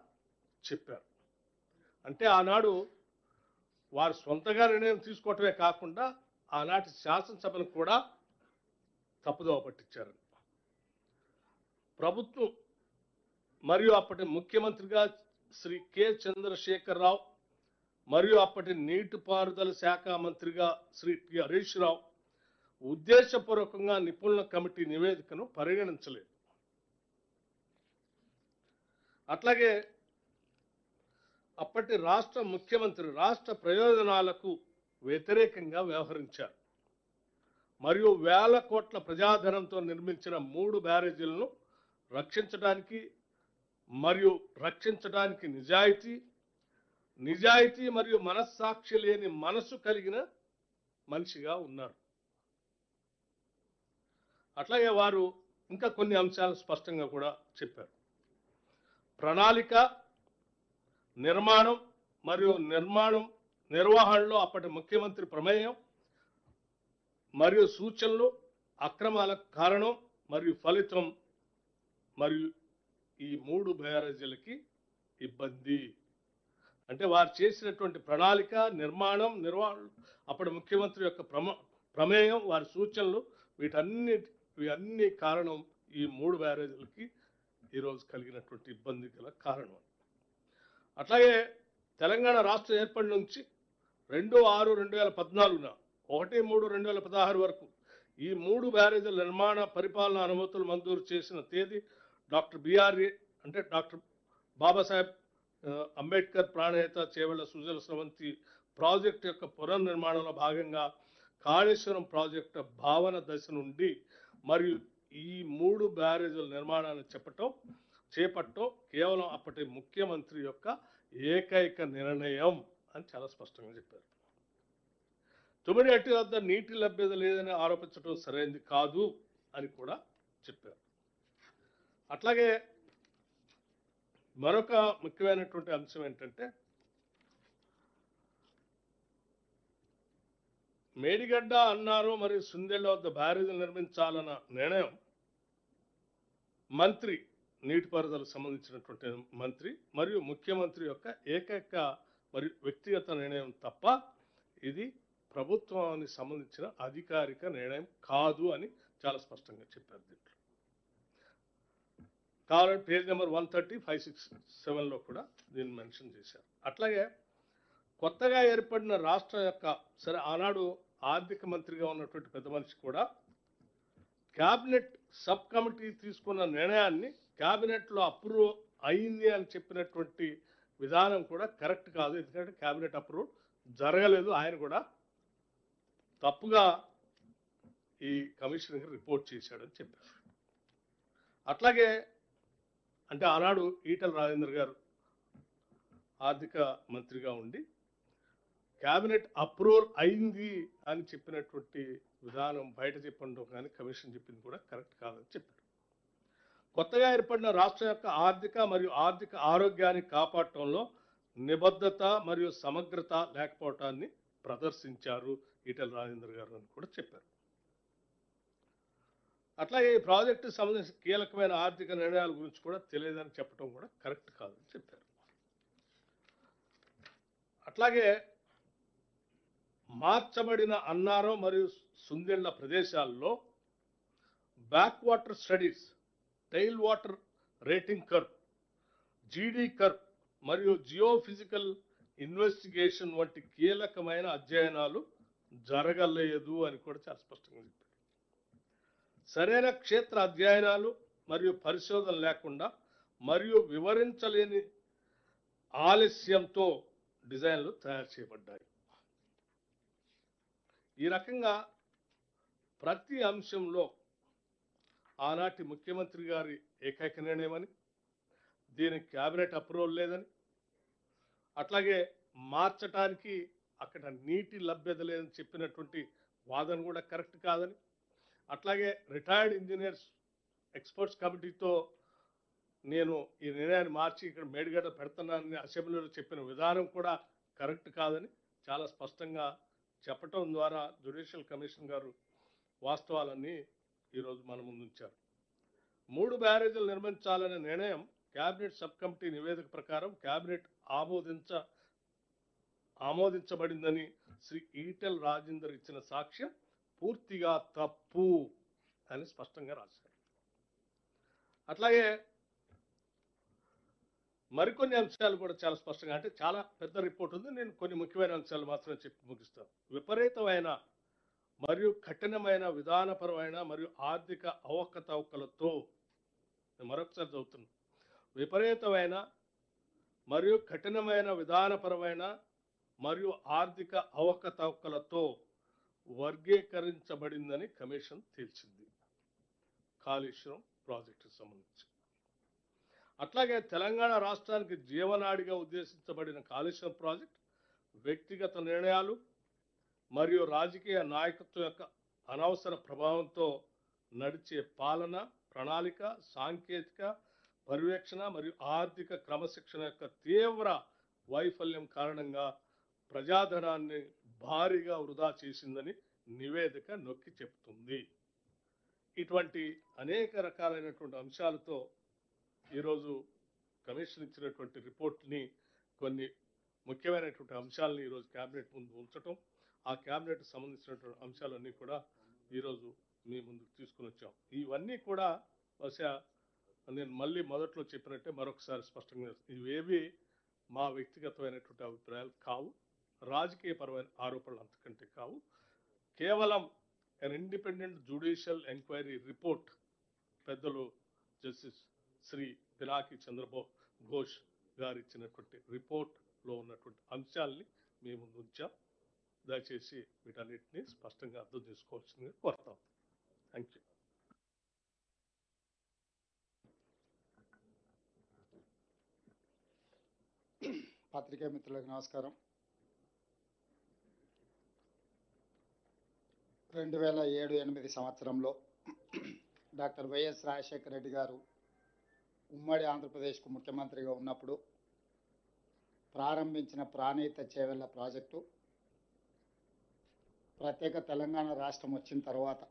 చెప్పారు. అంటే ఆనాడు వారు సొంతగా నిర్ణయం తీసుకోవటమే కాకుండా ఆనాటి శాసనసభను కూడా తప్పుదోవ పట్టించారు. ప్రభుత్వం మరియు అప్పటి ముఖ్యమంత్రిగా శ్రీ కె చంద్రశేఖరరావు మరియు అప్పటి నీటిపారుదల శాఖ మంత్రిగా శ్రీ టి హరీష్ రావు ఉద్దేశపూర్వకంగా నిపుణుల కమిటీ నివేదికను పరిగణించలేదు. అట్లాగే అప్పటి రాష్ట్ర ముఖ్యమంత్రి రాష్ట్ర ప్రయోజనాలకు వ్యతిరేకంగా వ్యవహరించారు మరియు వేల కోట్ల ప్రజాధనంతో నిర్మించిన 3 బ్యారేజీలను రక్షించడానికి నిజాయితీ మరియు మనస్సాక్షి లేని మనసు కలిగిన మనిషిగా ఉన్నారు. అట్లాగే వారు ఇంకా కొన్ని అంశాలు స్పష్టంగా కూడా చెప్పారు. ప్రణాళిక, నిర్మాణం మరియు నిర్వహణలో అప్పటి ముఖ్యమంత్రి ప్రమేయం మరియు సూచనలు, అక్రమాలకు కారణం మరియు ఫలితం మరియు ఈ 3 బ్యారేజీలకి ఇబ్బంది. అంటే వారు చేసినటువంటి ప్రణాళిక, నిర్మాణం, నిర్వహణ, అప్పటి ముఖ్యమంత్రి యొక్క ప్రమేయం, వారి సూచనలు, వీటన్ని కారణం ఈ 3 బ్యారేజీలకి ఈరోజు కలిగినటువంటి ఇబ్బంది గల కారణం. అట్లాగే తెలంగాణ రాష్ట్రం ఏర్పడి నుంచి 2/6/2014 1/3/2016 వరకు ఈ 3 బ్యారేజీల నిర్మాణ పరిపాలన అనుమతులు మంజూరు చేసిన తేదీ డాక్టర్ బాబాసాహెబ్ అంబేద్కర్ ప్రాణేత చేవెళ్ల సుజల స్రవంతి ప్రాజెక్టు యొక్క పునర్నిర్మాణంలో భాగంగా కాళేశ్వరం ప్రాజెక్టు భావన దశ నుండి మరియు ఈ 3 బ్యారేజీల నిర్మాణాన్ని చేపట్టడం కేవలం అప్పటి ముఖ్యమంత్రి యొక్క ఏకైక నిర్ణయం అని చాలా స్పష్టంగా చెప్పారు. తుమ్మిడిహట్టి వద్ద నీటి లభ్యత లేదని ఆరోపించడం సరైనది కాదు అని కూడా చెప్పారు. అట్లాగే మరొక ముఖ్యమైనటువంటి అంశం ఏంటంటే మేడిగడ్డ అన్నారు మరియు సుందెళ్ల వద్ద బ్యారేజీలు నిర్మించాలన్న నిర్ణయం మంత్రి నీటిపారుదలకు సంబంధించినటువంటి మంత్రి మరియు ముఖ్యమంత్రి యొక్క ఏకైక మరియు వ్యక్తిగత నిర్ణయం తప్ప ఇది ప్రభుత్వానికి సంబంధించిన అధికారిక నిర్ణయం కాదు అని చాలా స్పష్టంగా చెప్పారు. దీంట్లో కావాలంటే పేజ్ నెంబర్ 130, 567లో కూడా దీన్ని మెన్షన్ చేశారు. అట్లాగే కొత్తగా ఏర్పడిన రాష్ట్రం యొక్క సరే ఆనాడు ఆర్థిక మంత్రిగా ఉన్నటువంటి పెద్ద మనిషి కూడా క్యాబినెట్ సబ్ కమిటీ తీసుకున్న నిర్ణయాన్ని క్యాబినెట్లో అప్రూవ్ అయింది అని చెప్పినటువంటి విధానం కూడా కరెక్ట్ కాదు. ఎందుకంటే క్యాబినెట్ అప్రూవ్ జరగలేదు. ఆయన కూడా తప్పుగా ఈ కమిషన్కి రిపోర్ట్ చేశాడని చెప్పారు. అట్లాగే అంటే ఆనాడు ఈటల రాజేందర్ గారు ఆర్థిక మంత్రిగా ఉండి క్యాబినెట్ అప్రూవల్ అయింది అని చెప్పినటువంటి విధానం బయట చెప్పడం కానీ కమిషన్ చెప్పింది కూడా కరెక్ట్ కాదని చెప్పారు. కొత్తగా ఏర్పడిన రాష్ట్రం యొక్క ఆర్థిక మరియు ఆర్థిక ఆరోగ్యాన్ని కాపాడటంలో నిబద్ధత మరియు సమగ్రత లేకపోవటాన్ని ప్రదర్శించారు ఈటల రాజేందర్ గారు అని కూడా చెప్పారు. అట్లాగే ఈ ప్రాజెక్టుకు సంబంధించిన కీలకమైన ఆర్థిక నిర్ణయాల గురించి కూడా తెలియదని చెప్పడం కూడా కరెక్ట్ కాదని చెప్పారు. అట్లాగే మార్చబడిన అన్నారం మరియు సుందెళ్ల ప్రదేశాల్లో back water studies, tail water rating curve, GD curve మరియు జియోఫిజికల్ ఇన్వెస్టిగేషన్ వంటి కీలకమైన అధ్యయనాలు జరగలేదు అని కూడా చాలా స్పష్టంగా చెప్పారు. సరైన క్షేత్ర అధ్యయనాలు మరియు పరిశోధన లేకుండా మరియు వివరించలేని ఆలస్యంతో డిజైన్లు తయారు చేయబడ్డాయి. ఈ రకంగా ప్రతి అంశంలో ఆనాటి ముఖ్యమంత్రి గారి ఏకైక నిర్ణయమని, దీనికి క్యాబినెట్ అప్రూవల్ లేదని, అట్లాగే మార్చటానికి అక్కడ నీటి లభ్యత లేదని చెప్పినటువంటి వాదన కూడా కరెక్ట్ కాదని, అట్లాగే రిటైర్డ్ ఇంజనీర్స్ ఎక్స్పర్ట్స్ కమిటీతో నేను ఈ నిర్ణయాన్ని మార్చి ఇక్కడ మేడిగడ్డ పెడుతున్నానని అసెంబ్లీలో చెప్పిన విధానం కూడా కరెక్ట్ కాదని చాలా స్పష్టంగా చెప్పటం ద్వారా జ్యుడిషియల్ కమిషన్ గారు వాస్తవాలన్నీ ఈరోజు మన ముందు ఉంచారు. 3 బ్యారేజీలు నిర్మించాలనే నిర్ణయం క్యాబినెట్ సబ్ కమిటీ నివేదిక ప్రకారం క్యాబినెట్ ఆమోదించబడిందని శ్రీ ఈటెల రాజేందర్ ఇచ్చిన సాక్ష్యం పూర్తిగా తప్పు అని స్పష్టంగా రాశారు. అట్లాగే మరికొన్ని అంశాలు కూడా చాలా స్పష్టంగా, అంటే చాలా పెద్ద రిపోర్ట్ ఉంది, నేను కొన్ని ముఖ్యమైన అంశాలు మాత్రమే చెప్పి ముగిస్తాను. విపరీతమైన మరియు కఠినమైన విధానపరమైన మరియు ఆర్థిక అవకతవకలతో, మరొకసారి చదువుతున్నాను, విపరీతమైన మరియు కఠినమైన విధానపరమైన మరియు ఆర్థిక అవకతవకలతో వర్గీకరించబడిందని కమిషన్ తేల్చింది కాళేశ్వరం ప్రాజెక్టుకు సంబంధించి. అట్లాగే తెలంగాణ రాష్ట్రానికి జీవనాడిగా ఉద్దేశించబడిన కాళేశ్వరం ప్రాజెక్ట్ వ్యక్తిగత నిర్ణయాలు మరియు రాజకీయ నాయకత్వం యొక్క అనవసర ప్రభావంతో నడిచే పాలన, ప్రణాళిక, సాంకేతిక పర్యవేక్షణ మరియు ఆర్థిక క్రమశిక్షణ యొక్క తీవ్ర వైఫల్యం కారణంగా ప్రజాధనాన్ని భారీగా వృధా చేసిందని నివేదిక నొక్కి చెప్తుంది. ఇటువంటి అనేక రకాలైనటువంటి అంశాలతో ఈరోజు కమిషన్ ఇచ్చినటువంటి రిపోర్ట్ని, కొన్ని ముఖ్యమైనటువంటి అంశాలని ఈరోజు క్యాబినెట్ ముందు ఉంచటం, ఆ క్యాబినెట్ సంబంధించినటువంటి అంశాలన్నీ కూడా ఈరోజు మీ ముందుకు తీసుకుని వచ్చాం. ఇవన్నీ కూడా బహుశా నేను మళ్ళీ మొదట్లో చెప్పినట్టే మరొకసారి స్పష్టంగా, ఇవేవి మా వ్యక్తిగతమైనటువంటి అభిప్రాయాలు కావు, రాజకీయపరమైన ఆరోపణలు అంతకంటే కావు, కేవలం an independent judicial enquiry report పెద్దలు జస్టిస్ శ్రీ పినాకి చంద్రఘోష్ గారు ఇచ్చినటువంటి రిపోర్ట్లో ఉన్నటువంటి అంశాలని మీ ముందు ఉంచాం. దయచేసి వీటన్నిటిని స్పష్టంగా అర్థం చేసుకోవాల్సిందిగా కోరుతాం. Thank you. పత్రికా మిత్రులకు నమస్కారం. 2007-8 సంవత్సరంలో డాక్టర్ వైఎస్ రాజశేఖర రెడ్డి గారు ఉమ్మడి ఆంధ్రప్రదేశ్కు ముఖ్యమంత్రిగా ఉన్నప్పుడు ప్రారంభించిన ప్రాణహిత చేవెళ్ల ప్రాజెక్టు ప్రత్యేక తెలంగాణ రాష్ట్రం వచ్చిన తర్వాత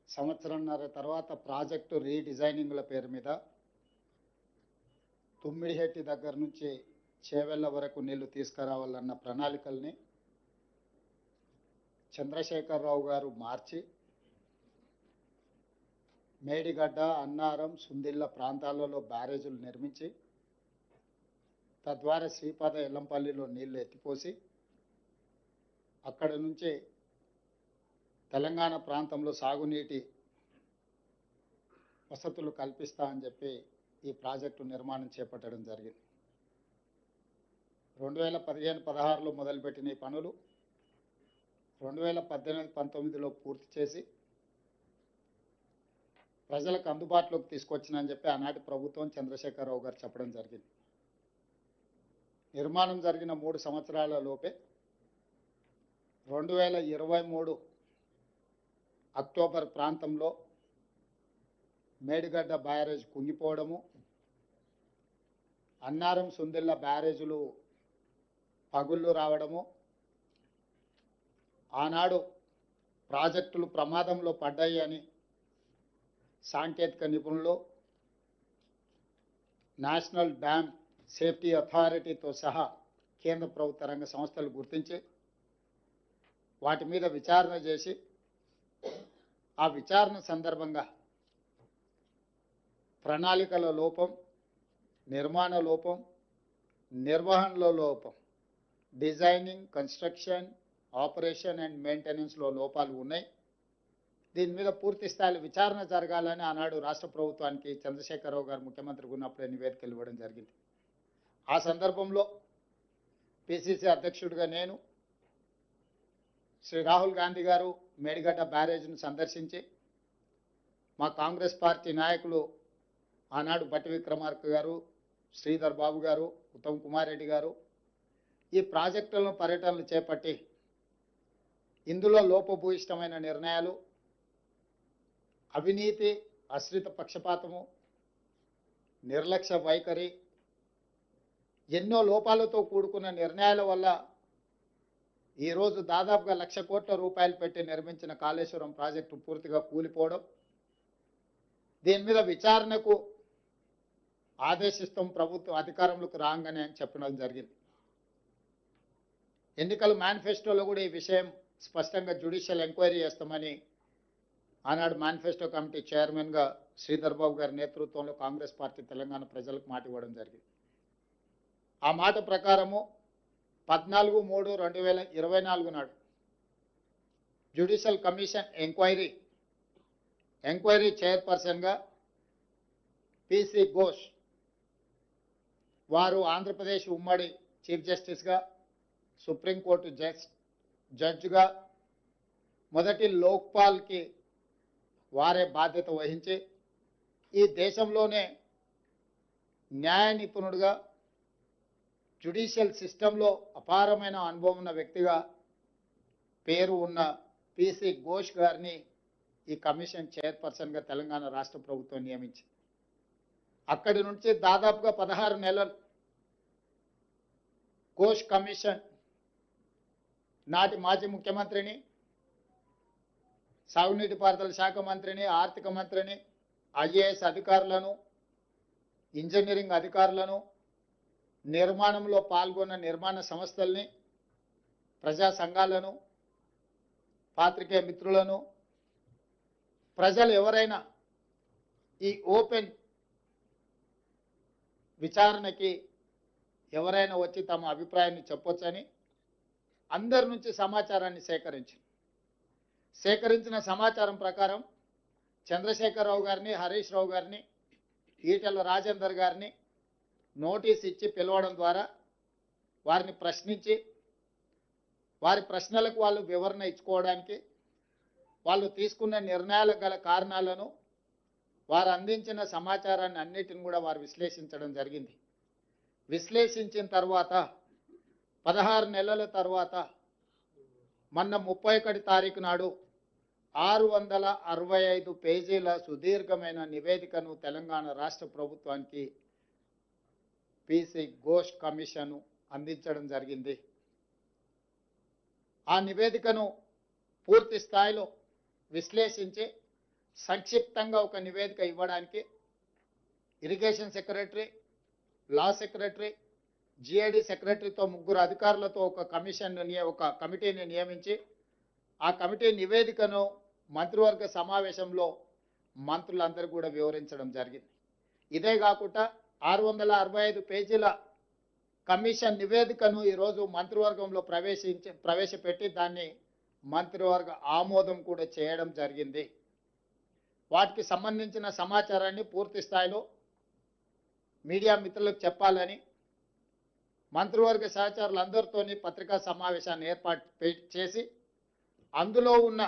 సంవత్సరంన్నర తర్వాత ప్రాజెక్టు రీడిజైనింగ్ల పేరు మీద తుమ్మిడిహెట్టి దగ్గర నుంచి చేవెళ్ళ వరకు నీళ్లు తీసుకురావాలన్న ప్రణాళికల్ని చంద్రశేఖరరావు గారు మార్చి మేడిగడ్డ, అన్నారం, సుందిళ్ళ ప్రాంతాలలో బ్యారేజీలు నిర్మించి తద్వారా శ్రీపాద ఎల్లంపల్లిలో నీళ్లు ఎత్తిపోసి అక్కడ నుంచి తెలంగాణ ప్రాంతంలో సాగునీటి వసతులు కల్పిస్తా అని చెప్పి ఈ ప్రాజెక్టు నిర్మాణం చేపట్టడం జరిగింది. 2015-16లో మొదలుపెట్టిన ఈ పనులు 2018-19లో పూర్తి చేసి ప్రజలకు అందుబాటులోకి తీసుకొచ్చినని చెప్పి ఆనాటి ప్రభుత్వం చంద్రశేఖరరావు గారు చెప్పడం జరిగింది. నిర్మాణం జరిగిన 3 సంవత్సరాల లోపే 2023 అక్టోబర్ ప్రాంతంలో మేడిగడ్డ బ్యారేజ్ కుంగిపోవడము, అన్నారం, సుందిళ్ళ బ్యారేజీలు పగుళ్ళు రావడము, ఆనాడు ప్రాజెక్టులు ప్రమాదంలో పడ్డాయి అని సాంకేతిక నిపుణులు, నేషనల్ డ్యామ్ సేఫ్టీ అథారిటీతో సహా కేంద్ర ప్రభుత్వ రంగ సంస్థలు గుర్తించి వాటి మీద విచారణ చేసి ఆ విచారణ సందర్భంగా ప్రణాళికల లోపం, నిర్మాణ లోపం, నిర్వహణలో లోపం, డిజైనింగ్, కన్స్ట్రక్షన్, ఆపరేషన్ అండ్ మెయింటెనెన్స్లో లోపాలు ఉన్నాయి. దీని మీద పూర్తి స్థాయిలో విచారణ జరగాలని ఆనాడు రాష్ట్ర ప్రభుత్వానికి చంద్రశేఖరరావు గారు ముఖ్యమంత్రిగా ఉన్నప్పుడే నివేదికలు ఇవ్వడం జరిగింది. ఆ సందర్భంలో పిసిసి అధ్యక్షుడిగా నేను, శ్రీ రాహుల్ గాంధీ గారు మేడిగడ్డ బ్యారేజ్ను సందర్శించి మా కాంగ్రెస్ పార్టీ నాయకులు ఆనాడు బట్టి విక్రమార్క గారు, శ్రీధర్ బాబు గారు, ఉత్తమ్ కుమార్ రెడ్డి గారు ఈ ప్రాజెక్టులను పర్యటనలు చేపట్టి ఇందులో లోపభూయిష్టమైన నిర్ణయాలు, అవినీతి, అశ్రిత పక్షపాతము, నిర్లక్ష్య వైఖరి, ఎన్నో లోపాలతో కూడుకున్న నిర్ణయాల వల్ల ఈరోజు దాదాపుగా 1,00,000 కోట్ల రూపాయలు పెట్టి నిర్మించిన కాళేశ్వరం ప్రాజెక్టు పూర్తిగా కూలిపోవడం, దీని మీద విచారణకు ఆదేశిస్తాం ప్రభుత్వం అధికారంలోకి రాగానే అని చెప్పడం జరిగింది. ఎన్నికల మేనిఫెస్టోలో కూడా ఈ విషయం స్పష్టంగా జ్యుడిషియల్ ఎంక్వైరీ చేస్తామని ఆనాడు మేనిఫెస్టో కమిటీ చైర్మన్గా శ్రీధర్ బాబు గారి నేతృత్వంలో కాంగ్రెస్ పార్టీ తెలంగాణ ప్రజలకు మాట ఇవ్వడం జరిగింది. ఆ మాట ప్రకారము 14/3/2024 నాడు జ్యుడిషియల్ కమిషన్ ఎంక్వైరీ చైర్పర్సన్గా పిసి ఘోష్ వారు ఆంధ్రప్రదేశ్ ఉమ్మడి చీఫ్ జస్టిస్గా, సుప్రీంకోర్టు జడ్జిగా మొదటి లోక్పాల్కి వారే బాధ్యత వహించి ఈ దేశంలోనే న్యాయ నిపుణుడిగా, జ్యుడిషియల్ సిస్టంలో అపారమైన అనుభవం ఉన్న వ్యక్తిగా పేరు ఉన్న పిసి ఘోష్ గారిని ఈ కమిషన్ చైర్పర్సన్గా తెలంగాణ రాష్ట్ర ప్రభుత్వం నియమించింది. అక్కడి నుంచి దాదాపుగా 16 నెలలు ఘోష్ కమిషన్ నాటి మాజీ ముఖ్యమంత్రిని, సాగునీటి పారుదల శాఖ మంత్రిని, ఆర్థిక మంత్రిని, ఐఏఎస్ అధికారులను, ఇంజనీరింగ్ అధికారులను, నిర్మాణంలో పాల్గొన్న నిర్మాణ సంస్థల్ని, ప్రజా సంఘాలను, పాత్రికేయ మిత్రులను, ప్రజలు ఎవరైనా ఈ ఓపెన్ విచారణకి ఎవరైనా వచ్చి తమ అభిప్రాయాన్ని చెప్పొచ్చని అందరి నుంచి సమాచారాన్ని సేకరించిన సమాచారం ప్రకారం చంద్రశేఖరరావు గారిని, హరీష్ రావు గారిని, ఈటెల రాజేందర్ గారిని నోటీస్ ఇచ్చి పిలవడం ద్వారా వారిని ప్రశ్నించి వారి ప్రశ్నలకు వాళ్ళు వివరణ ఇచ్చుకోవడానికి, వాళ్ళు తీసుకున్న నిర్ణయాలకు గల కారణాలను, వారు అందించిన సమాచారాన్ని అన్నిటిని కూడా వారు విశ్లేషించడం జరిగింది. విశ్లేషించిన తర్వాత 16 నెలల తర్వాత మొన్న 31 తారీఖు నాడు 665 పేజీల సుదీర్ఘమైన నివేదికను తెలంగాణ రాష్ట్ర ప్రభుత్వానికి పిసి ఘోష్ కమిషన్ అందించడం జరిగింది. ఆ నివేదికను పూర్తి స్థాయిలో విశ్లేషించి సంక్షిప్తంగా ఒక నివేదిక ఇవ్వడానికి irrigation secretary, law secretary, GID సెక్రటరీతో 3 అధికారులతో ఒక కమిటీని నియమించి ఆ కమిటీ నివేదికను మంత్రివర్గ సమావేశంలో మంత్రులందరూ కూడా వివరించడం జరిగింది. ఇదే కాకుండా 665 పేజీల కమిషన్ నివేదికను ఈరోజు మంత్రివర్గంలో ప్రవేశపెట్టి దాన్ని మంత్రివర్గ ఆమోదం కూడా చేయడం జరిగింది. వాటికి సంబంధించిన సమాచారాన్ని పూర్తి స్థాయిలో మీడియా మిత్రులకు చెప్పాలని మంత్రివర్గ సహచరులందరితోని పత్రికా సమావేశాన్ని ఏర్పాటు చేసి అందులో ఉన్న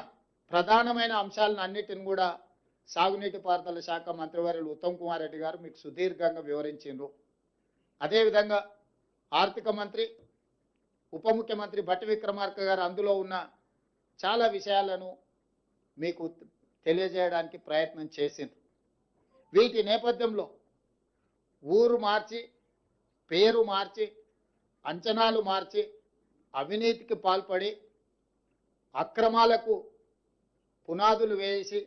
ప్రధానమైన అంశాలను అన్నిటిని కూడా సాగునీటి పారుదల శాఖ మంత్రివర్యులు ఉత్తమ్ కుమార్ రెడ్డి గారు మీకు సుదీర్ఘంగా వివరించారు. అదేవిధంగా ఆర్థిక మంత్రి, ఉప ముఖ్యమంత్రి భట్టి విక్రమార్క గారు అందులో ఉన్న చాలా విషయాలను మీకు తెలియజేయడానికి ప్రయత్నం చేసింది. వీటి నేపథ్యంలో ఊరు మార్చి, పేరు మార్చి, అంచనాలు మార్చి, అవినీతికి పాల్పడి అక్రమాలకు పునాదులు వేసి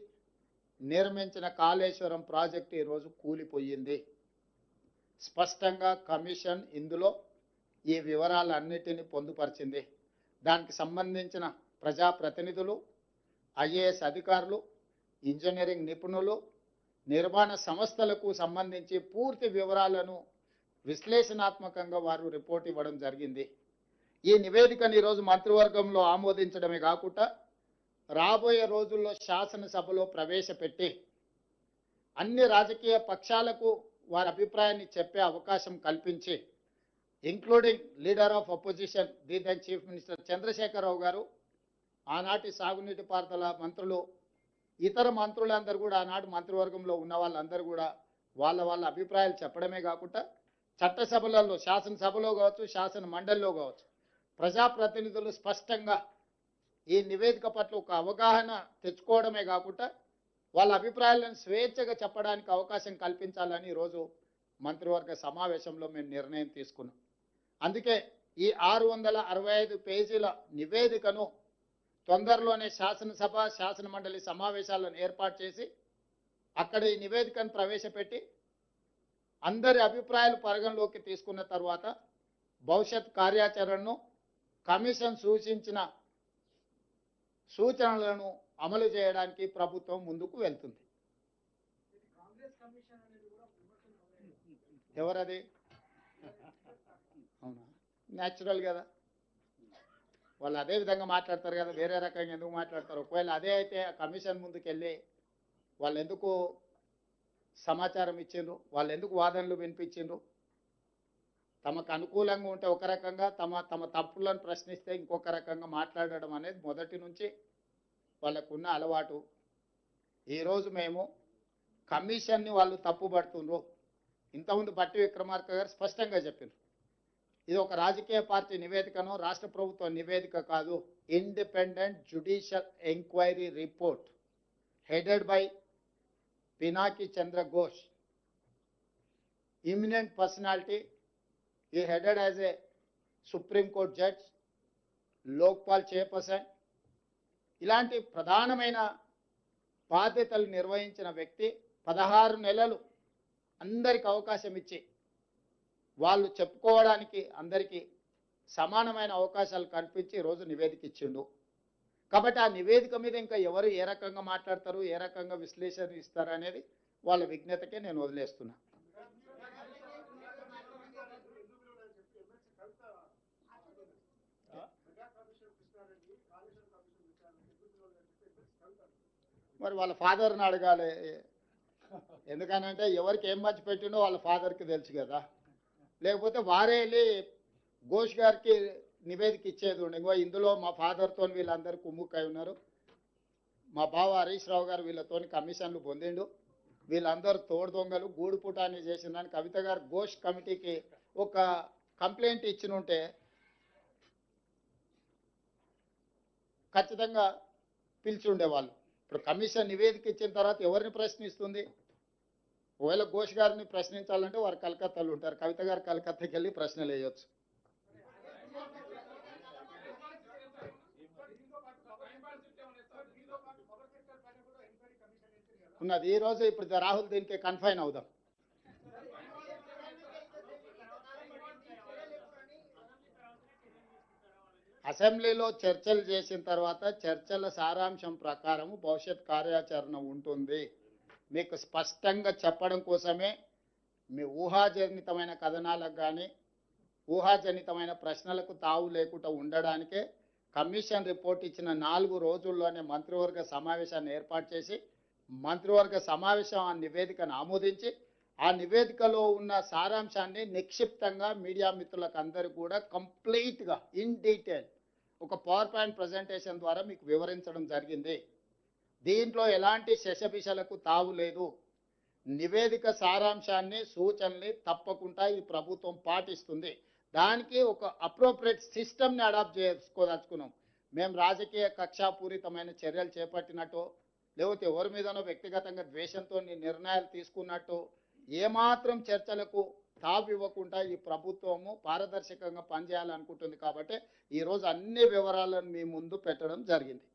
నిర్మించిన కాళేశ్వరం ప్రాజెక్టు ఈరోజు కూలిపోయింది. స్పష్టంగా కమిషన్ ఇందులో ఈ వివరాలన్నిటిని పొందుపరిచింది. దానికి సంబంధించిన ప్రజాప్రతినిధులు, ఐఏఎస్ అధికారులు, ఇంజనీరింగ్ నిపుణులు, నిర్మాణ సంస్థలకు సంబంధించి పూర్తి వివరాలను విశ్లేషణాత్మకంగా వారు రిపోర్ట్ ఇవ్వడం జరిగింది. ఈ నివేదికను ఈరోజు మంత్రివర్గంలో ఆమోదించడమే కాకుండా రాబోయే రోజుల్లో శాసనసభలో ప్రవేశపెట్టి అన్ని రాజకీయ పక్షాలకు వారి అభిప్రాయాన్ని చెప్పే అవకాశం కల్పించి, including leader of opposition the then chief minister Chandrashekar Rao గారు, ఆనాటి సాగునీటి పారుదల మంత్రులు, ఇతర మంత్రులందరూ కూడా ఆనాటి మంత్రివర్గంలో ఉన్న వాళ్ళందరూ కూడా వాళ్ళ అభిప్రాయాలు చెప్పడమే కాకుండా చట్టసభలలో, శాసనసభలో కావచ్చు, శాసన మండలిలో కావచ్చు, ప్రజాప్రతినిధులు స్పష్టంగా ఈ నివేదిక పట్ల ఒక అవగాహన తెచ్చుకోవడమే కాకుండా వాళ్ళ అభిప్రాయాలను స్వేచ్ఛగా చెప్పడానికి అవకాశం కల్పించాలని ఈరోజు మంత్రివర్గ సమావేశంలో మేము నిర్ణయం తీసుకున్నాం. అందుకే ఈ 665 పేజీల నివేదికను తొందరలోనే శాసనసభ, శాసన మండలి సమావేశాలను ఏర్పాటు చేసి అక్కడ ఈ నివేదికను ప్రవేశపెట్టి అందరి అభిప్రాయాలు పరిగణలోకి తీసుకున్న తర్వాత భవిష్యత్ కార్యాచరణను, కమిషన్ సూచించిన సూచనలను అమలు చేయడానికి ప్రభుత్వం ముందుకు వెళ్తుంది. ఎవరది? అవునా, న్యాచురల్ కదా, వాళ్ళు అదే విధంగా మాట్లాడతారు కదా, వేరే రకంగా ఎందుకు మాట్లాడతారు? ఒకవేళ అదే అయితే ఆ కమిషన్ ముందుకెళ్ళి వాళ్ళు ఎందుకు సమాచారం ఇచ్చిండ్రు, వాళ్ళు ఎందుకు వాదనలు వినిపించిండ్రు? తమకు అనుకూలంగా ఉంటే ఒక రకంగా, తమ తప్పులను ప్రశ్నిస్తే ఇంకొక రకంగా మాట్లాడడం అనేది మొదటి నుంచి వాళ్ళకున్న అలవాటు. ఈరోజు మేము కమిషన్ని వాళ్ళు తప్పుపడుతుండ్రు. ఇంతకుముందు భట్టి విక్రమార్క గారు స్పష్టంగా చెప్పారు, ఇది ఒక రాజకీయ పార్టీ నివేదికను, రాష్ట్ర ప్రభుత్వ నివేదిక కాదు, independent judicial enquiry report headed by Pinaki Chandra Ghosh, imminent personality. He headed as a Supreme Court judge, Lokpal chairperson, ఇలాంటి ప్రధానమైన బాధ్యతలు నిర్వహించిన వ్యక్తి 16 నెలలు అందరికి అవకాశం ఇచ్చి వాళ్ళు చెప్పుకోవడానికి అందరికీ సమానమైన అవకాశాలు కల్పించి ఈరోజు నివేదిక ఇచ్చిండు. కాబట్టి ఆ నివేదిక మీద ఇంకా ఎవరు ఏ రకంగా మాట్లాడతారు, ఏ రకంగా విశ్లేషణ ఇస్తారు అనేది వాళ్ళ విజ్ఞతకే నేను వదిలేస్తున్నా. మరి వాళ్ళ ఫాదర్ని అడగాలి. ఎందుకనంటే ఎవరికి ఏం మంచి పెట్టిండో వాళ్ళ ఫాదర్కి తెలుసు కదా. లేకపోతే వారే వెళ్ళి ఘోష్ గారికి నివేదిక ఇచ్చేది ఉండే, ఇంకో ఇందులో మా ఫాదర్తో వీళ్ళందరూ కుమ్ముక్కై ఉన్నారు, మా బావ హరీష్ రావు గారు వీళ్ళతో కమిషన్లు పొందిండు, వీళ్ళందరూ తోడు దొంగలు గూడు పుటాన్ని చేసిందని కవిత గారు ఘోష్ కమిటీకి ఒక కంప్లైంట్ ఇచ్చినుంటే ఖచ్చితంగా పిలిచి ఉండేవాళ్ళు. ఇప్పుడు కమిషన్ నివేదిక ఇచ్చిన తర్వాత ఎవరిని ప్రశ్నిస్తుంది? ఒకవేళ ఘోష్ గారిని ప్రశ్నించాలంటే వారు కలకత్తాలో ఉంటారు, కవిత గారు కలకత్తాకి వెళ్ళి ప్రశ్నలు వేయవచ్చు. ఉన్నది. ఈ రోజు ఇప్పుడు రాహుల్ దీనికి కన్ఫైన్ అవుదాం. అసెంబ్లీలో చర్చలు చేసిన తర్వాత చర్చల సారాంశం ప్రకారం భవిష్యత్ కార్యాచరణ ఉంటుంది. మీకు స్పష్టంగా చెప్పడం కోసమే మీ ఊహాజనితమైన కథనాలకు కానీ ఊహాజనితమైన ప్రశ్నలకు తావు లేకుండా ఉండడానికే కమిషన్ రిపోర్ట్ ఇచ్చిన 4 రోజుల్లోనే మంత్రివర్గ సమావేశాన్ని ఏర్పాటు చేసి మంత్రివర్గ సమావేశం ఆ నివేదికను ఆమోదించి ఆ నివేదికలో ఉన్న సారాంశాన్ని నిక్షిప్తంగా మీడియా మిత్రులకు అందరూ కూడా కంప్లీట్గా ఇన్ డీటెయిల్ ఒక పవర్ పాయింట్ ప్రజెంటేషన్ ద్వారా మీకు వివరించడం జరిగింది. దీంట్లో ఎలాంటి శశభిషలకు తావు లేదు. నివేదిక సారాంశాన్ని సూచనల్ని తప్పకుండా ఈ ప్రభుత్వం పాటిస్తుంది. దానికి ఒక అప్రోప్రియేట్ సిస్టమ్ని అడాప్ట్ చేసుకోదలుచుకున్నాం. మేము రాజకీయ కక్షాపూరితమైన చర్యలు చేపట్టినట్టు లేకపోతే ఎవరి మీదనో వ్యక్తిగతంగా ద్వేషంతో నిర్ణయాలు తీసుకున్నట్టు ఏమాత్రం చర్చలకు తావు ఇవ్వకుండా ఈ ప్రభుత్వము పారదర్శకంగా పనిచేయాలనుకుంటుంది. కాబట్టి ఈరోజు అన్ని వివరాలను మీ ముందు పెట్టడం జరిగింది.